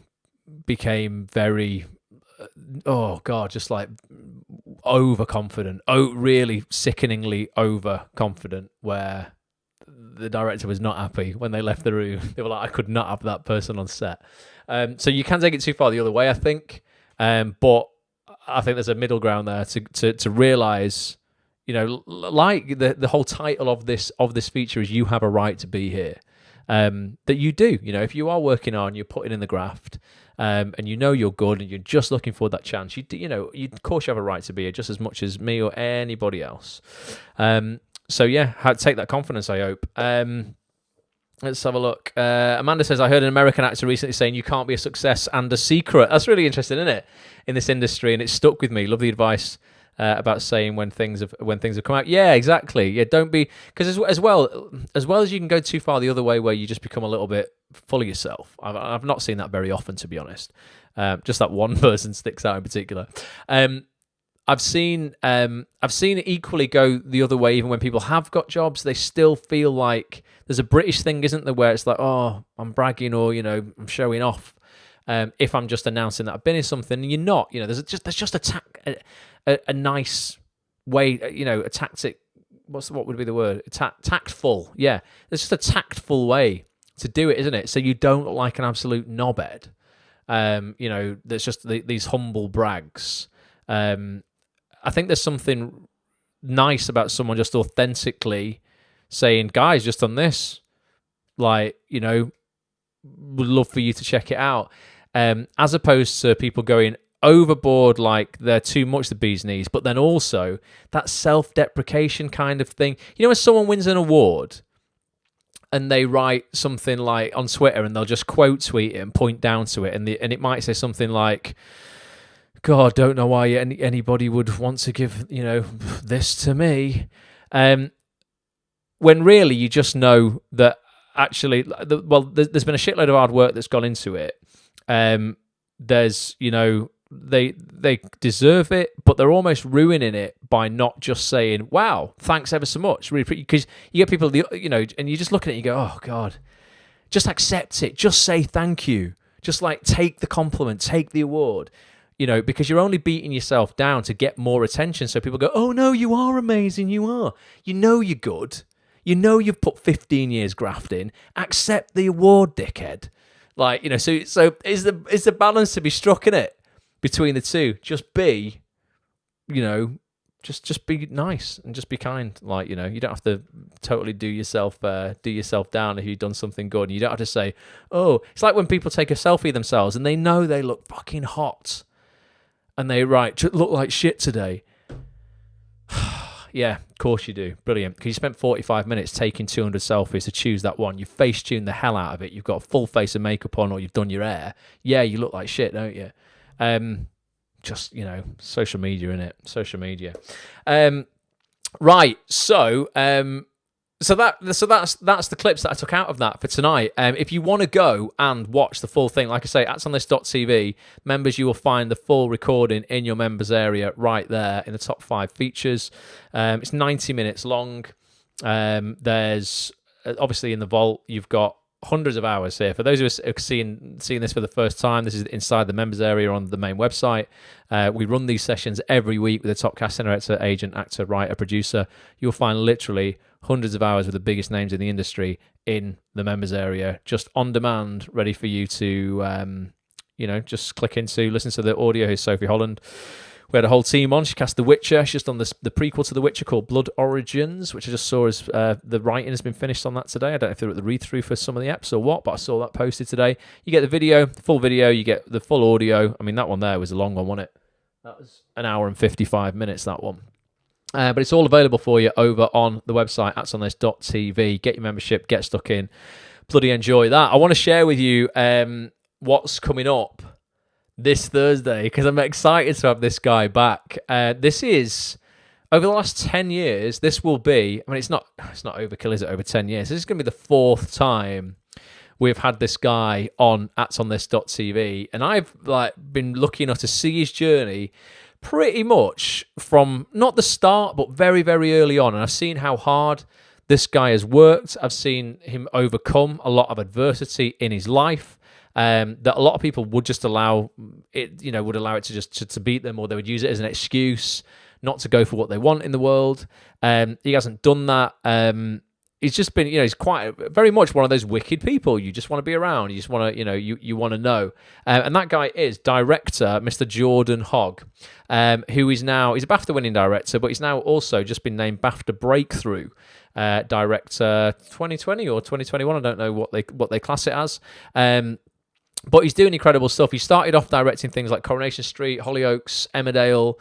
became very just like overconfident. Oh, really sickeningly overconfident. Where the director was not happy when they left the room. They were like, I could not have that person on set. So you can take it too far the other way, I think. But I think there's a middle ground there to realise, like the whole title of this feature is "You Have a Right to Be Here." That you do. If you are working on, you're putting in the graft, and you're good, and you're just looking for that chance. Of course you have a right to be here just as much as me or anybody else. So yeah, how to take that confidence, I hope. Let's have a look. Amanda says, I heard an American actor recently saying you can't be a success and a secret. That's really interesting, isn't it? In this industry, and it stuck with me. Love the advice about saying when things have come out. Yeah, exactly. Yeah, don't be, because as well as you can go too far the other way, where you just become a little bit full of yourself. I've not seen that very often, to be honest. Just that one person sticks out in particular. I've seen it equally go the other way. Even when people have got jobs, they still feel like there's a British thing, isn't there, where it's like, oh, I'm bragging, or I'm showing off. if I'm just announcing that I've been in something, and you're not. There's just a nice way, a tactic. What would be the word? Tactful. Yeah, there's just a tactful way to do it, isn't it? So you don't look like an absolute knobhead. There's just these humble brags. I think there's something nice about someone just authentically saying, guys, just on this, would love for you to check it out. As opposed to people going overboard, like they're too much the bee's knees, but then also that self-deprecation kind of thing. When someone wins an award and they write something like on Twitter and they'll just quote tweet it and point down to it, and it might say something like, God, don't know why anybody would want to give, this to me. When really you just know that actually, there's been a shitload of hard work that's gone into it. There's, they deserve it, but they're almost ruining it by not just saying, wow, thanks ever so much. Really pretty, because you get people, and you just look at it and you go, oh God, just accept it. Just say thank you. Just take the compliment, take the award. Because you're only beating yourself down to get more attention. So people go, oh no, you are amazing, you are. You're good. You've put 15 years graft in. Accept the award, dickhead. So is the balance to be struck in it between the two? Just be, just be nice and just be kind. You don't have to totally do yourself down if you've done something good. And you don't have to say, oh, it's like when people take a selfie of themselves and they know they look fucking hot. And they look like shit today. Yeah, of course you do. Brilliant. Because you spent 45 minutes taking 200 selfies to choose that one. You face-tuned the hell out of it. You've got a full face of makeup on, or you've done your hair. Yeah, you look like shit, don't you? Social media, innit? Social media. Right. So that's the clips that I took out of that for tonight. If you want to go and watch the full thing, like I say, atsonthis.tv, members, you will find the full recording in your members area right there in the top 5 features. It's 90 minutes long. There's obviously in the vault, you've got hundreds of hours here. For those of us who are seeing this for the first time, this is inside the members area on the main website. We run these sessions every week with a top casting director, agent, actor, writer, producer. You'll find literally hundreds of hours with the biggest names in the industry in the members area, just on demand, ready for you to, just click into, listen to the audio. Here's Sophie Holland. We had a whole team on. She cast The Witcher. She's just on the prequel to The Witcher called Blood Origins, which I just saw as the writing has been finished on that today. I don't know if they're at the read-through for some of the eps or what, but I saw that posted today. You get the video, the full video. You get the full audio. I mean, that one there was a long one, wasn't it? That was an hour and 55 minutes, that one. But it's all available for you over on the website, atsonthis.tv. Get your membership, get stuck in. Bloody enjoy that. I want to share with you what's coming up this Thursday, because I'm excited to have this guy back. This is, over the last 10 years, this will be, I mean, it's not overkill, is it, over 10 years? This is going to be the 4th time we've had this guy on atsonthis.tv, and I've been lucky enough to see his journey pretty much from not the start, but very, very early on. And I've seen how hard this guy has worked. I've seen him overcome a lot of adversity in his life that a lot of people would just allow it, would allow it to just to beat them, or they would use it as an excuse not to go for what they want in the world. He hasn't done that. He's just been, he's quite very much one of those wicked people you just want to be around. You just want to, you want to know. And that guy is director, Mr. Jordan Hogg, who is now, he's a BAFTA winning director, but he's now also just been named BAFTA Breakthrough Director 2020 or 2021. I don't know what they class it as. But he's doing incredible stuff. He started off directing things like Coronation Street, Hollyoaks, Emmerdale.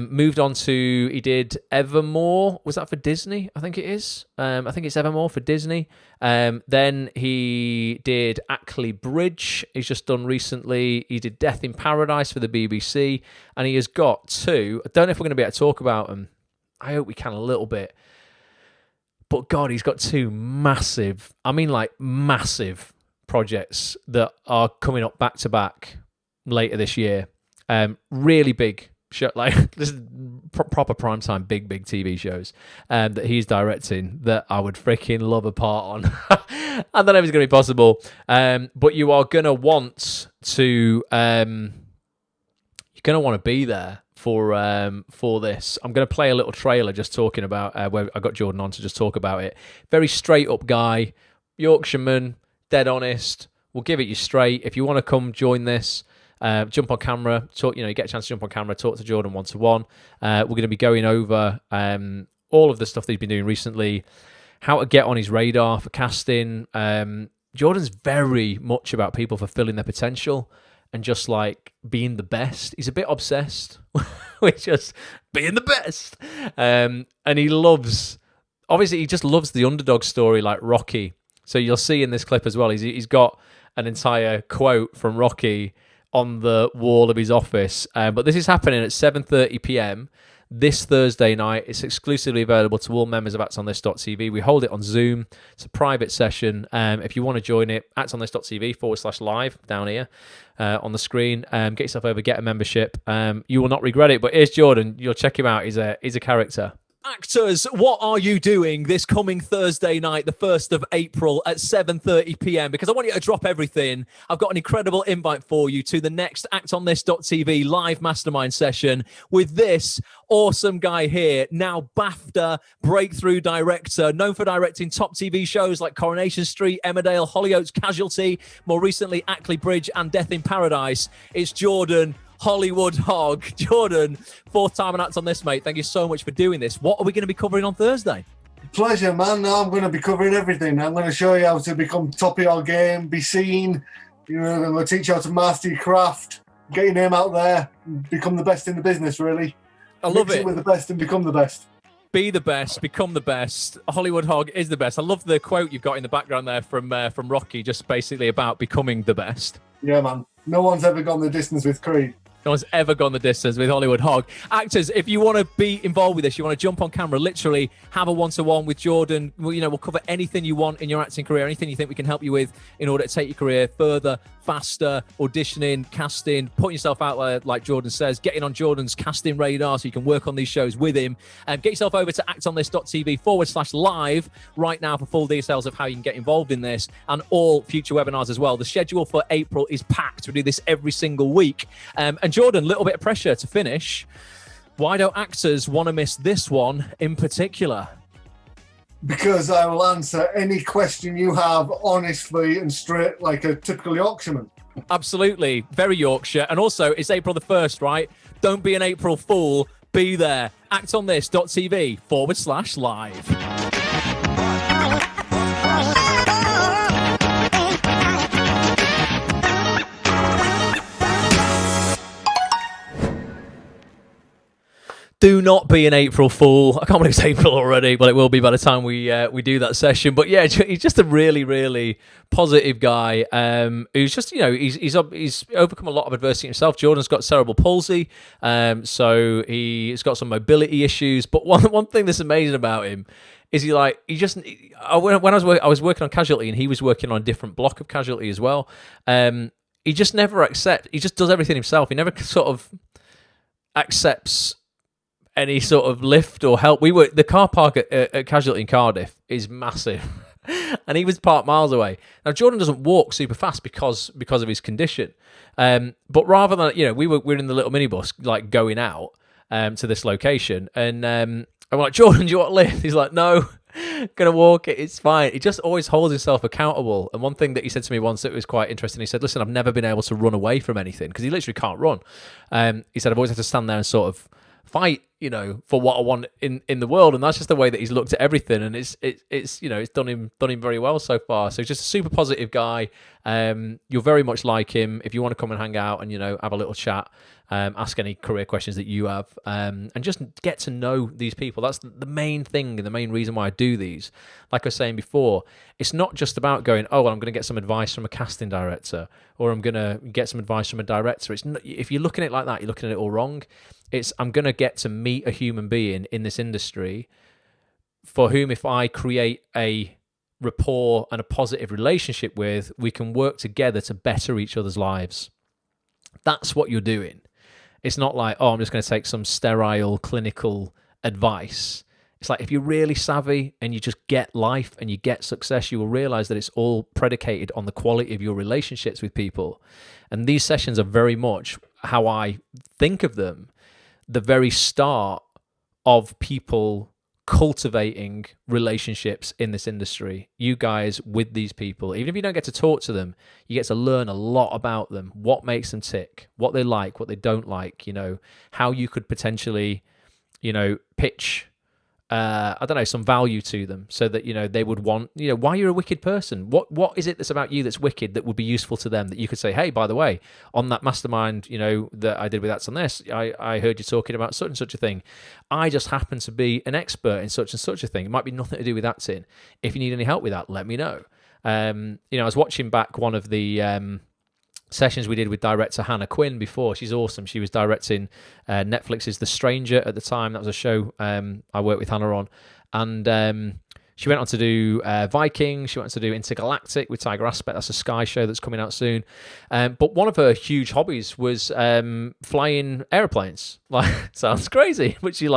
Moved on to, he did Evermore. Was that for Disney? I think it is. I think it's Evermore for Disney. Then he did Ackley Bridge. He's just done recently. He did Death in Paradise for the BBC. And he has got 2. I don't know if we're going to be able to talk about them. I hope we can a little bit. But God, he's got 2 massive, massive projects that are coming up back to back later this year. Really big show, like this is proper primetime big TV shows that he's directing that I would freaking love a part on. I don't know if it's going to be possible, but you are going to want to be there for this. I'm going to play a little trailer just talking about where I got Jordan on to just talk about it. Very straight up guy, Yorkshireman, dead honest. We'll give it you straight. If you want to come join this, jump on camera, talk. You get a chance to jump on camera, talk to Jordan 1-to-1. We're going to be going over all of the stuff that he's been doing recently, how to get on his radar for casting. Jordan's very much about people fulfilling their potential and just like being the best. He's a bit obsessed with just being the best. And he just loves the underdog story like Rocky. So you'll see in this clip as well, he's got an entire quote from Rocky on the wall of his office. But this is happening at 7:30 p.m. this Thursday night. It's exclusively available to all members of actsonthis.tv. We hold it on Zoom. It's a private session. If you want to join it, actsonthis.tv/live down here on the screen. Get yourself over, get a membership. You will not regret it. But here's Jordan. You'll check him out. He's a character. Actors, what are you doing this coming Thursday night, the 1st of April at 7:30 p.m? Because I want you to drop everything. I've got an incredible invite for you to the next actonthis.tv live mastermind session with this awesome guy here, now BAFTA breakthrough director, known for directing top TV shows like Coronation Street, Emmerdale, Hollyoaks, Casualty, more recently Ackley Bridge and Death in Paradise. It's Jordan Hollywood Hogg. Jordan, 4th time on Act on This, mate. Thank you so much for doing this. What are we going to be covering on Thursday? Pleasure, man. Now I'm going to be covering everything. I'm going to show you how to become top of your game, be seen. I'm going to teach you how to master your craft, get your name out there, become the best in the business, really. I love Mix it with the best and become the best. Be the best, become the best. Hollywood Hogg is the best. I love the quote you've got in the background there from Rocky, just basically about becoming the best. Yeah, man. No one's ever gone the distance with Creed. No one's ever gone the distance with Hollywood Hogg. Actors, if you want to be involved with this, you want to jump on camera, literally have a 1-to-1 with Jordan. We'll cover anything you want in your acting career, anything you think we can help you with in order to take your career further, faster, auditioning, casting, putting yourself out there, like Jordan says, getting on Jordan's casting radar so you can work on these shows with him. Get yourself over to actonthis.tv/live right now for full details of how you can get involved in this and all future webinars as well. The schedule for April is packed. We do this every single week. And Jordan, a little bit of pressure to finish. Why don't actors want to miss this one in particular? Because I will answer any question you have honestly and straight like a typical Yorkshireman. Absolutely. Very Yorkshire. And also, it's April the 1st, right? Don't be an April fool. Be there. actonthis.tv/live. Do not be an April fool. I can't believe it's April already, but it will be by the time we do that session. But yeah, he's just a really, really positive guy who's just, he's overcome a lot of adversity himself. Jordan's got cerebral palsy, so he's got some mobility issues. But one thing that's amazing about him is I was working on Casualty and he was working on a different block of Casualty as well. He just never he just does everything himself. He never sort of accepts any sort of lift or help. The car park at Casualty in Cardiff is massive, and he was parked miles away. Now Jordan doesn't walk super fast because of his condition, but rather than we're in the little minibus like going out to this location, and I'm like, Jordan, do you want a lift? He's like, no, gonna walk it. It's fine. He just always holds himself accountable. And one thing that he said to me once that was quite interesting, he said, listen, I've never been able to run away from anything because he literally can't run. He said, I've always had to stand there and sort of fight, for what I want in the world, and that's just the way that he's looked at everything, and it's done him very well so far. So he's just a super positive guy. You're very much like him. If you want to come and hang out and have a little chat, ask any career questions that you have, and just get to know these people. That's the main thing and the main reason why I do these. Like I was saying before, it's not just about going, I'm going to get some advice from a casting director, or I'm going to get some advice from a director. It's not, if you're looking at it like that, you're looking at it all wrong. I'm going to get to meet a human being in this industry for whom, if I create a rapport and a positive relationship with, we can work together to better each other's lives. That's what you're doing. It's not like, oh, I'm just going to take some sterile clinical advice. It's like, if you're really savvy and you just get life and you get success, you will realize that it's all predicated on the quality of your relationships with people. And these sessions are very much how I think of them, the very start of people cultivating relationships in this industry. You guys with these people, even if you don't get to talk to them, you get to learn a lot about them, what makes them tick, what they like, what they don't like, how you could potentially, pitch I don't know, some value to them, so that they would want, why you're a wicked person. What is it that's about you that's wicked that would be useful to them, that you could say, hey, by the way, on that mastermind that I did with That's on This, I heard you talking about such and such a thing. I just happen to be an expert in such and such a thing. It might be nothing to do with acting. If you need any help with that, let me know. I was watching back one of the sessions we did with director Hannah Quinn before. She's awesome. She was directing Netflix's The Stranger at the time. That was a show I worked with Hannah on. And she went on to do Viking. She went on to do Intergalactic with Tiger Aspect. That's a Sky show that's coming out soon. But one of her huge hobbies was flying airplanes. Like, sounds crazy, but she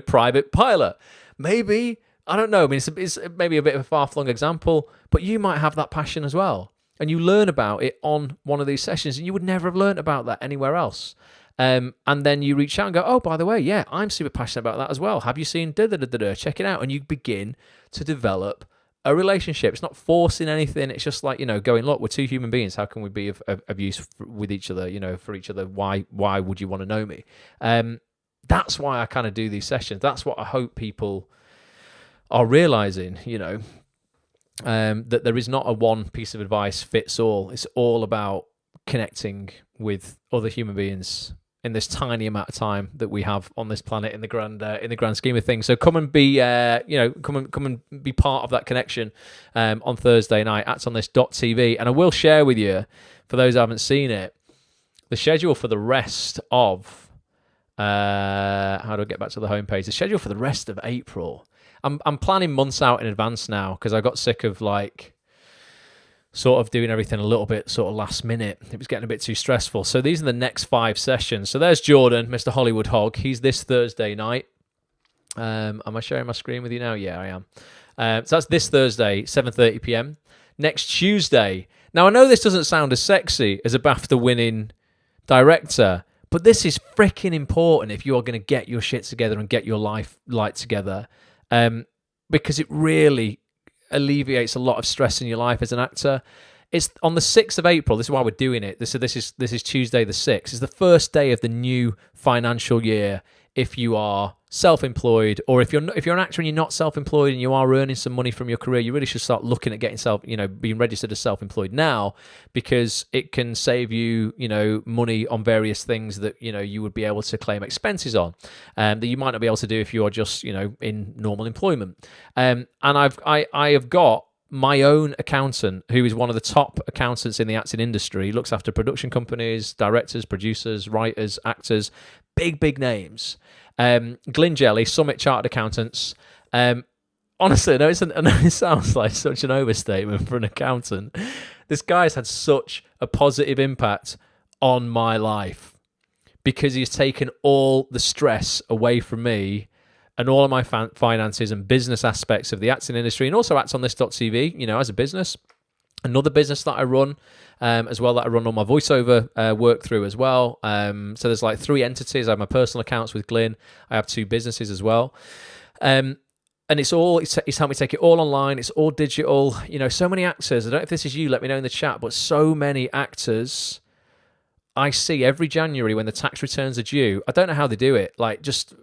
private pilot. Maybe, I don't know. I mean, it's maybe a bit of a far-flung example, but you might have that passion as well. And you learn about it on one of these sessions, and you would never have learned about that anywhere else. And then you reach out and go, oh, by the way, yeah, I'm super passionate about that as well. Have you seen da-da-da-da-da? Check it out. And you begin to develop a relationship. It's not forcing anything. It's just like, going, look, we're two human beings. How can we be of use with each other, for each other? Why would you want to know me? That's why I kind of do these sessions. That's what I hope people are realizing, that there is not a one piece of advice fits all. It's all about connecting with other human beings in this tiny amount of time that we have on this planet in the grand scheme of things. So come and be come and be part of that connection on Thursday night at onthis.tv. And I will share with you, for those who haven't seen it, the schedule for the rest of how do I get back to the homepage? The schedule for the rest of April. I'm planning months out in advance now, because I got sick of sort of doing everything a little bit sort of last minute. It was getting a bit too stressful. So these are the next 5 sessions. So there's Jordan, Mr. Hollywood Hogg. He's this Thursday night. Am I sharing my screen with you now? Yeah, I am. So that's this Thursday, 7:30 p.m. Next Tuesday. Now, I know this doesn't sound as sexy as a BAFTA winning director, but this is freaking important if you're going to get your shit together and get your life together. Because it really alleviates a lot of stress in your life as an actor. It's on the 6th of April. This is why we're doing it. This is Tuesday the 6th. It's the first day of the new financial year if you are self-employed, or if you're an actor and you're not self-employed and you are earning some money from your career, you really should start looking at getting being registered as self-employed now, because it can save you, money on various things that, you would be able to claim expenses on, that you might not be able to do if you are just, in normal employment. And I have got my own accountant, who is one of the top accountants in the acting industry. He looks after production companies, directors, producers, writers, actors, big names. Glyn Jelly, Summit Chartered Accountants. Honestly, I know it sounds like such an overstatement for an accountant. This guy's had such a positive impact on my life, because he's taken all the stress away from me and all of my finances and business aspects of the acting industry, and also Acts on This.tv, as a business. Another business that I run as well, that I run all my voiceover work through as well. So there's 3 entities. I have my personal accounts with Glyn. I have 2 businesses as well. And it's helped me take it all online. It's all digital. So many actors, I don't know if this is you, let me know in the chat, but so many actors I see every January when the tax returns are due. I don't know how they do it. It's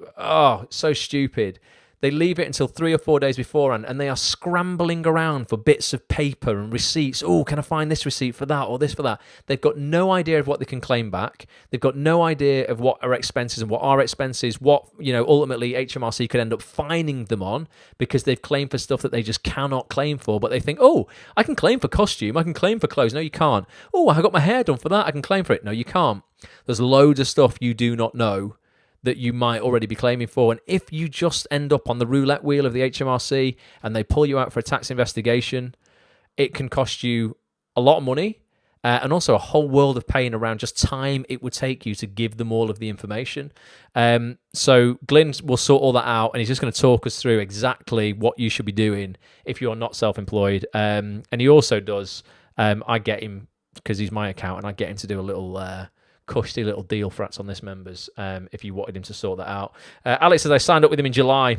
so stupid. They leave it until 3 or 4 days beforehand, and they are scrambling around for bits of paper and receipts. Oh, can I find this receipt for that or this for that? They've got no idea of what they can claim back. They've got no idea of what are expenses and what are expenses, what, ultimately HMRC could end up fining them on, because they've claimed for stuff that they just cannot claim for. But they think, oh, I can claim for costume. I can claim for clothes. No, you can't. Oh, I got my hair done for that. I can claim for it. No, you can't. There's loads of stuff you do not know that you might already be claiming for. And if you just end up on the roulette wheel of the HMRC and they pull you out for a tax investigation, it can cost you a lot of money, and also a whole world of pain around just time it would take you to give them all of the information. So Glyn will sort all that out, and he's just going to talk us through exactly what you should be doing if you're not self-employed. And he also does, I get him, because he's my accountant, I get him to do a little cushy little deal for Acts on This members if you wanted him to sort that out. Alex says, I signed up with him in July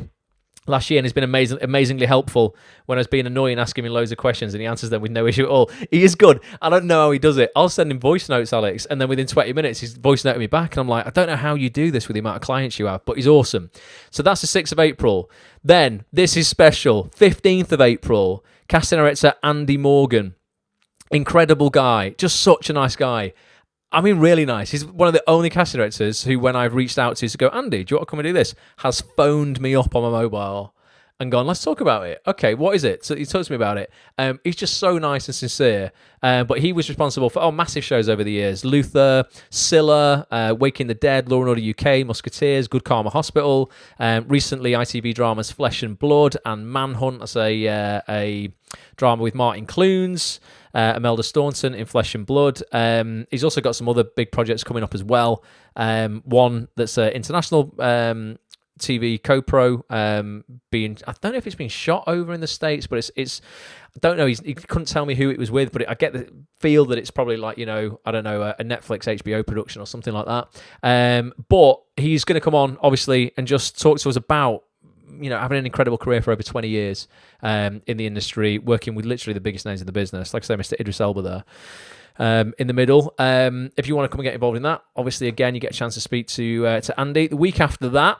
last year, and he's been amazingly helpful when I was being annoying, asking me loads of questions, and he answers them with no issue at all. He is good. I don't know how he does it. I'll send him voice notes, Alex, and then within 20 minutes, he's voice noting me back, and I'm like, I don't know how you do this with the amount of clients you have, but he's awesome. So that's the 6th of April. Then, this is special, 15th of April, casting director Andy Morgan. Incredible guy. Just such a nice guy. I mean, really nice. He's one of the only casting directors who, when I've reached out to go, Andy, do you want to come and do this? Has phoned me up on my mobile and gone, let's talk about it. Okay, what is it? So he talks to me about it. He's just so nice and sincere. But he was responsible for massive shows over the years. Luther, Scylla, Waking the Dead, Law & Order UK, Musketeers, Good Karma Hospital. Recently, ITV dramas Flesh and Blood and Manhunt. That's a drama with Martin Clunes. Imelda Staunton in Flesh and Blood. He's also got some other big projects coming up as well. One that's international TV co-pro. I don't know if it's been shot over in the States, but it's I don't know. He couldn't tell me who it was with, but I get the feel that it's probably like, I don't know, a Netflix HBO production or something like that. But he's going to come on, obviously, and just talk to us about having an incredible career for over 20 years in the industry, working with literally the biggest names in the business. Like I say, Mr. Idris Elba there in the middle. If you want to come and get involved in that, obviously, again, you get a chance to speak to Andy. The week after that,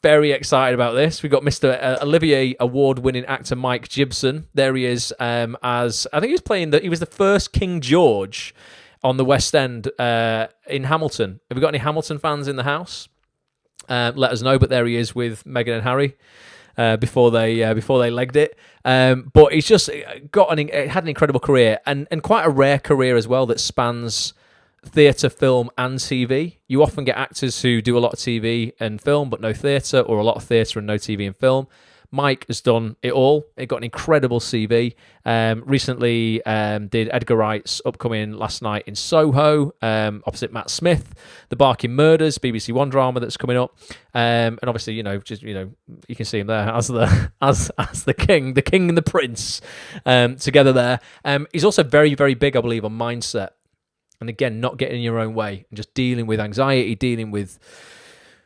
very excited about this. We've got Mr. Olivier Award-winning actor Mike Gibson. There he is as, I think he was the first King George on the West End in Hamilton. Have we got any Hamilton fans in the house? Let us know, but there he is with Meghan and Harry before they legged it. But he's just had an incredible career and quite a rare career as well that spans theatre, film, and TV. You often get actors who do a lot of TV and film, but no theatre, or a lot of theatre and no TV and film. Mike has done it all. He got an incredible CV. Recently did Edgar Wright's upcoming Last Night in Soho, opposite Matt Smith, The Barking Murders, BBC One drama that's coming up, and obviously you can see him there as the king and the prince together there. He's also very, very big, I believe, on mindset, and again, not getting in your own way and just dealing with anxiety, dealing with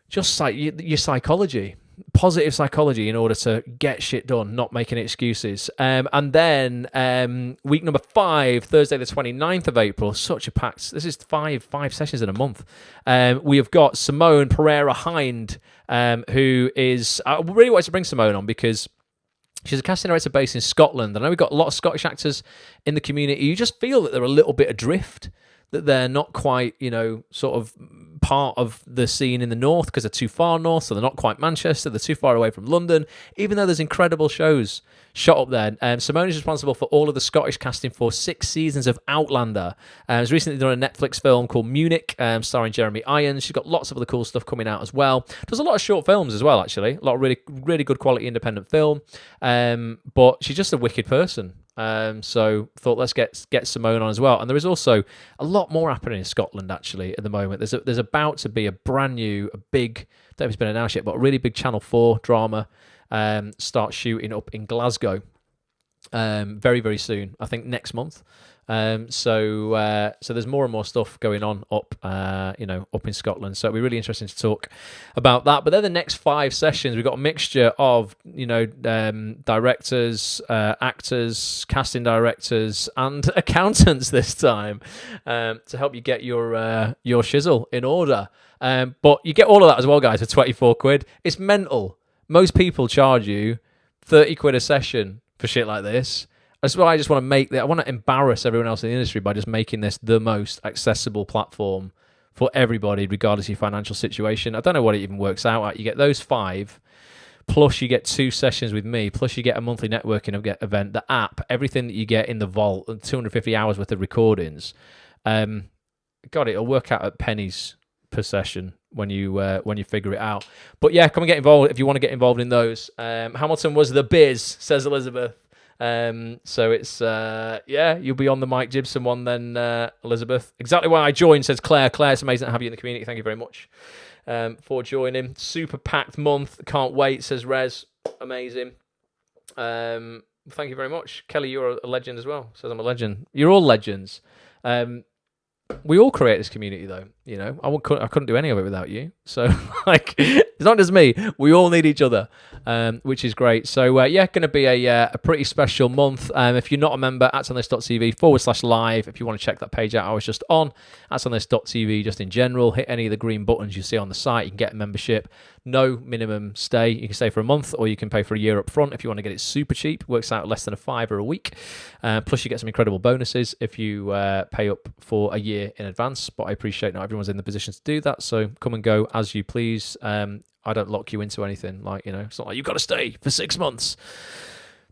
just your psychology. Positive psychology in order to get shit done, not making excuses. And then week number 5, Thursday the 29th of April, such a packed, this is five sessions in a month. We have got Simone Pereira Hind, who is, I really wanted to bring Simone on because she's a casting director based in Scotland. I know we've got a lot of Scottish actors in the community. You just feel that they're a little bit adrift, that they're not quite, sort of part of the scene in the north because they're too far north, so they're not quite Manchester, they're too far away from London, even though there's incredible shows shot up there. Simone is responsible for all of the Scottish casting for 6 seasons of Outlander. Has recently done a Netflix film called Munich, starring Jeremy Irons. She's got lots of other cool stuff coming out as well. Does a lot of short films as well, actually. A lot of really, really good quality independent film. But she's just a wicked person. So thought let's get Simone on as well. And there is also a lot more happening in Scotland actually at the moment. There's about to be a brand new, big, I don't know if it's been announced yet, but a really big Channel 4 drama start shooting up in Glasgow very, very soon. I think next month. So there's more and more stuff going on up in Scotland. So it'll be really interesting to talk about that. But then the next 5 sessions, we've got a mixture of, directors, actors, casting directors, and accountants this time, to help you get your shizzle in order. But you get all of that as well, guys, for 24 quid. It's mental. Most people charge you 30 quid a session for shit like this. That's why I just want to I want to embarrass everyone else in the industry by just making this the most accessible platform for everybody, regardless of your financial situation. I don't know what it even works out at. You get those 5, plus you get 2 sessions with me, plus you get a monthly networking event, the app, everything that you get in the vault, 250 hours worth of recordings. It'll work out at pennies per session when you figure it out. But yeah, come and get involved if you want to get involved in those. Hamilton was the biz, says Elizabeth. So it's you'll be on the Mike Gibson one then, Elizabeth. Exactly why I joined, says Claire. Claire, it's amazing to have you in the community. Thank you very much for joining. Super packed month. Can't wait, says Rez. Amazing. Thank you very much. Kelly, you're a legend as well. Says I'm a legend. You're all legends. We all create this community, though. You know, I couldn't do any of it without you. So, like, it's not just me. We all need each other, which is great. So, going to be a pretty special month. If you're not a member, atsonthis.tv/live. If you want to check that page out, I was just on atsonthis.tv just in general. Hit any of the green buttons you see on the site. You can get a membership. No minimum stay. You can stay for a month, or you can pay for a year up front if you want to get it super cheap. Works out less than £5 a week. Plus, you get some incredible bonuses if you pay up for a year in advance. But I appreciate not everyone's in the position to do that, so come and go as you please. I don't lock you into anything. Like, you know, it's not like you've got to stay for 6 months.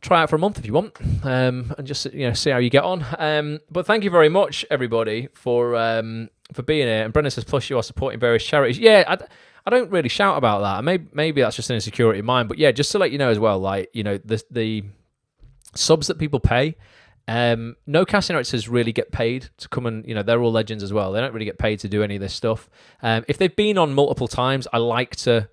Try out for a month if you want, and just, you know, see how you get on. But thank you very much, everybody, for being here. And Brendan says, plus you are supporting various charities. Yeah, I don't really shout about that. Maybe that's just an insecurity of mine. But yeah, just to let you know as well, like, you know, the subs that people pay. No casting directors really get paid to come and, you know, they're all legends as well. They don't really get paid to do any of this stuff. If they've been on multiple times, I like to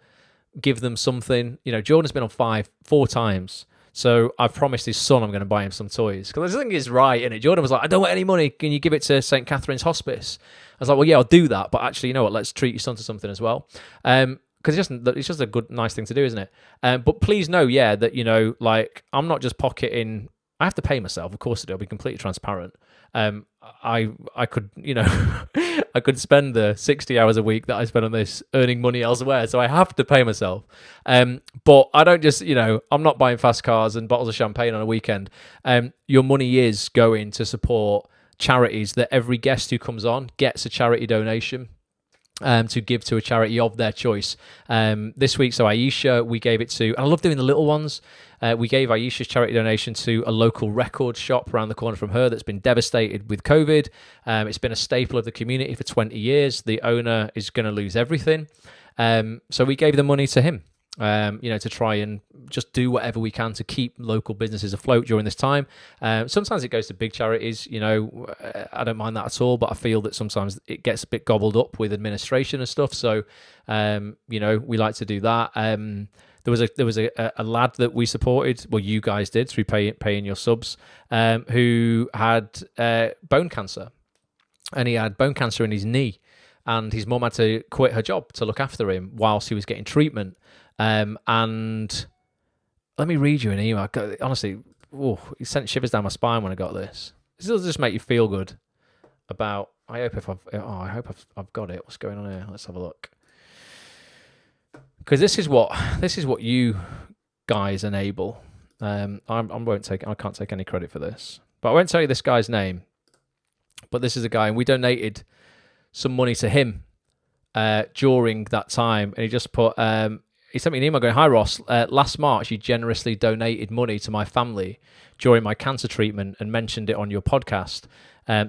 give them something. You know, Jordan's been on 4 times. So I've promised his son I'm going to buy him some toys. Because I just think it's right, innit? Jordan was like, I don't want any money. Can you give it to St. Catherine's Hospice? I was like, well, yeah, I'll do that. But actually, you know what? Let's treat your son to something as well. Because it's just a good, nice thing to do, isn't it? But please know, yeah, that, you know, like, I'm not just pocketing. I have to pay myself, of course I do. I'll be completely transparent. I could, you know, I could spend the 60 hours a week that I spend on this earning money elsewhere, so I have to pay myself. But I don't just, you know, I'm not buying fast cars and bottles of champagne on a weekend. Your money is going to support charities that every guest who comes on gets a charity donation. To give to a charity of their choice. This week, so Aisha, we gave it to, and I love doing the little ones. We gave Aisha's charity donation to a local record shop around the corner from her that's been devastated with COVID. It's been a staple of the community for 20 years. The owner is going to lose everything. So we gave the money to him, you know, to try and just do whatever we can to keep local businesses afloat during this time. Sometimes it goes to big charities, you know, I don't mind that at all, but I feel that sometimes it gets a bit gobbled up with administration and stuff. So, you know, we like to do that. There was a lad that we supported, well, you guys did through paying your subs, who had bone cancer, and he had bone cancer in his knee, and his mum had to quit her job to look after him whilst he was getting treatment. And let me read you an email. Honestly, it sent shivers down my spine when I got this. This will just make you feel good about. I hope I've got it. What's going on here? Let's have a look. Because this is what you guys enable. I can't take any credit for this, but I won't tell you this guy's name. But this is a guy, and we donated some money to him during that time, and he just put. He sent me an email going, "Hi Ross, last March you generously donated money to my family during my cancer treatment and mentioned it on your podcast.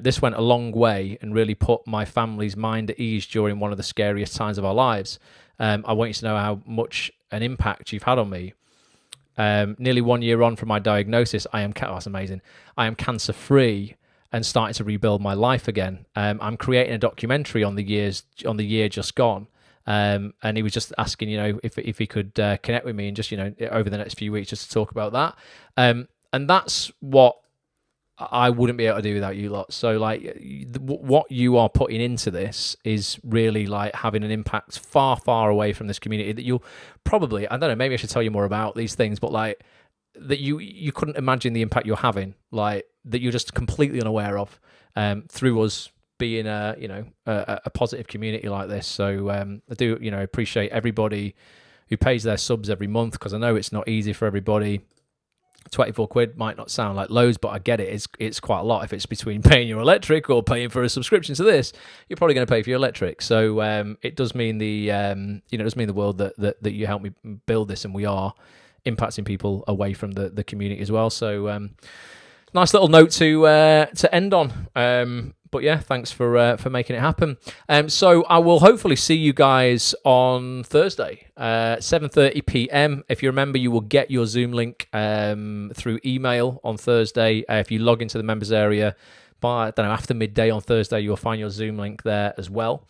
This went a long way and really put my family's mind at ease during one of the scariest times of our lives. I want you to know how much an impact you've had on me. Nearly 1 year on from my diagnosis, that's amazing. I am cancer free and starting to rebuild my life again. I'm creating a documentary on the year just gone." And he was just asking, you know, if he could connect with me and just, you know, over the next few weeks just to talk about that. And that's what I wouldn't be able to do without you lot. So, like, what you are putting into this is really, like, having an impact far, far away from this community that you'll probably, I don't know, maybe I should tell you more about these things, but, like, that you couldn't imagine the impact you're having, like, that you're just completely unaware of through us being a positive community like this. So I do, you know, appreciate everybody who pays their subs every month, because I know it's not easy for everybody. 24 quid might not sound like loads, but I get it. It's quite a lot. If it's between paying your electric or paying for a subscription to this, you're probably going to pay for your electric. So it does mean it does mean the world that you help me build this, and we are impacting people away from the community as well. So nice little note to end on. yeah, thanks for making it happen. So I will hopefully see you guys on Thursday, 7:30 p.m. If you remember, you will get your Zoom link through email on Thursday. If you log into the members area by, I don't know, after midday on Thursday, you'll find your Zoom link there as well.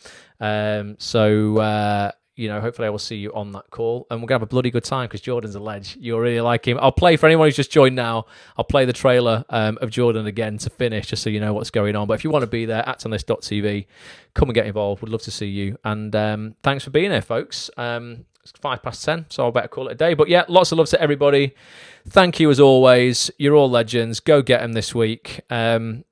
Hopefully I will see you on that call, and we're going to have a bloody good time because Jordan's a ledge. You'll really like him. I'll play, for anyone who's just joined now, I'll play the trailer of Jordan again to finish, just so you know what's going on. But if you want to be there, actonthis.tv, come and get involved. We'd love to see you. And thanks for being here, folks. It's 10:05, so I better call it a day. But yeah, lots of love to everybody. Thank you as always. You're all legends. Go get them this week. And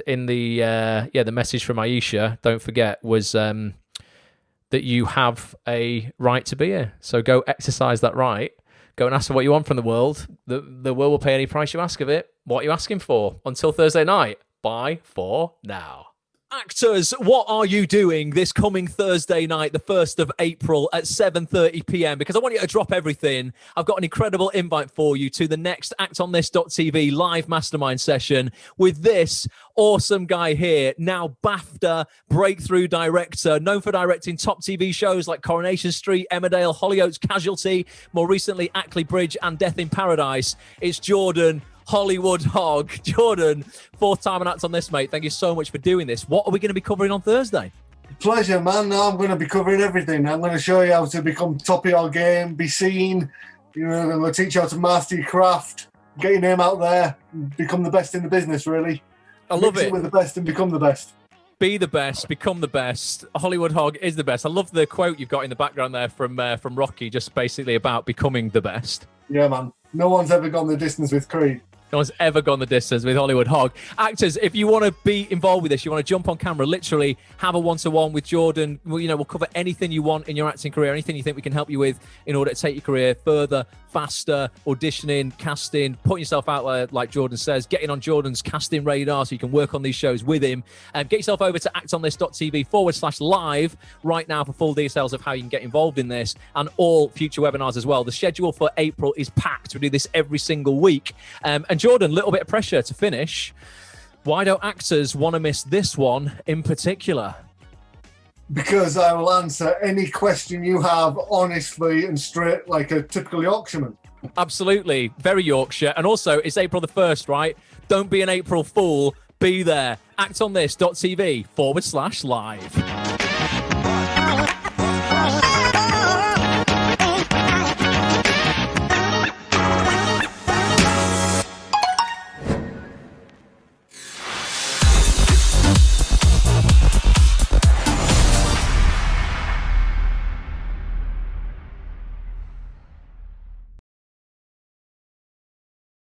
in the message from Aisha, don't forget, was that you have a right to be here. So go exercise that right. Go and ask for what you want from the world. The world will pay any price you ask of it. What are you asking for? Until Thursday night. Bye for now. Actors, what are you doing this coming Thursday night, the 1st of April at 7:30 p.m? Because I want you to drop everything. I've got an incredible invite for you to the next actonthis.tv live mastermind session with this awesome guy here, now BAFTA breakthrough director, known for directing top TV shows like Coronation Street, Emmerdale, Hollyoaks, Casualty, more recently Ackley Bridge and Death in Paradise. It's Jordan Hollywood Hogg. Jordan, 4th time on Act on This, mate. Thank you so much for doing this. What are we going to be covering on Thursday? Pleasure, man. Now I'm going to be covering everything. I'm going to show you how to become top of your game, be seen. I'm going to teach you how to master your craft, get your name out there, become the best in the business, really. I love Mix it. with the best and become the best. Be the best, become the best. Hollywood Hogg is the best. I love the quote you've got in the background there from Rocky, just basically about becoming the best. Yeah, man. No one's ever gone the distance with Creed. No one's ever gone the distance with Hollywood Hogg. Actors, if you want to be involved with this, you want to jump on camera, literally have a one-to-one with Jordan. We'll cover anything you want in your acting career, anything you think we can help you with in order to take your career further, faster, auditioning, casting, putting yourself out there, like Jordan says, getting on Jordan's casting radar so you can work on these shows with him. Get yourself over to actonthis.tv/live right now for full details of how you can get involved in this and all future webinars as well. The schedule for April is packed. We do this every single week. And Jordan, a little bit of pressure to finish. Why don't actors want to miss this one in particular? Because I will answer any question you have honestly and straight like a typical Yorkshireman. Absolutely. Very Yorkshire. And also, it's April the 1st, right? Don't be an April fool. Be there. actonthis.tv/live.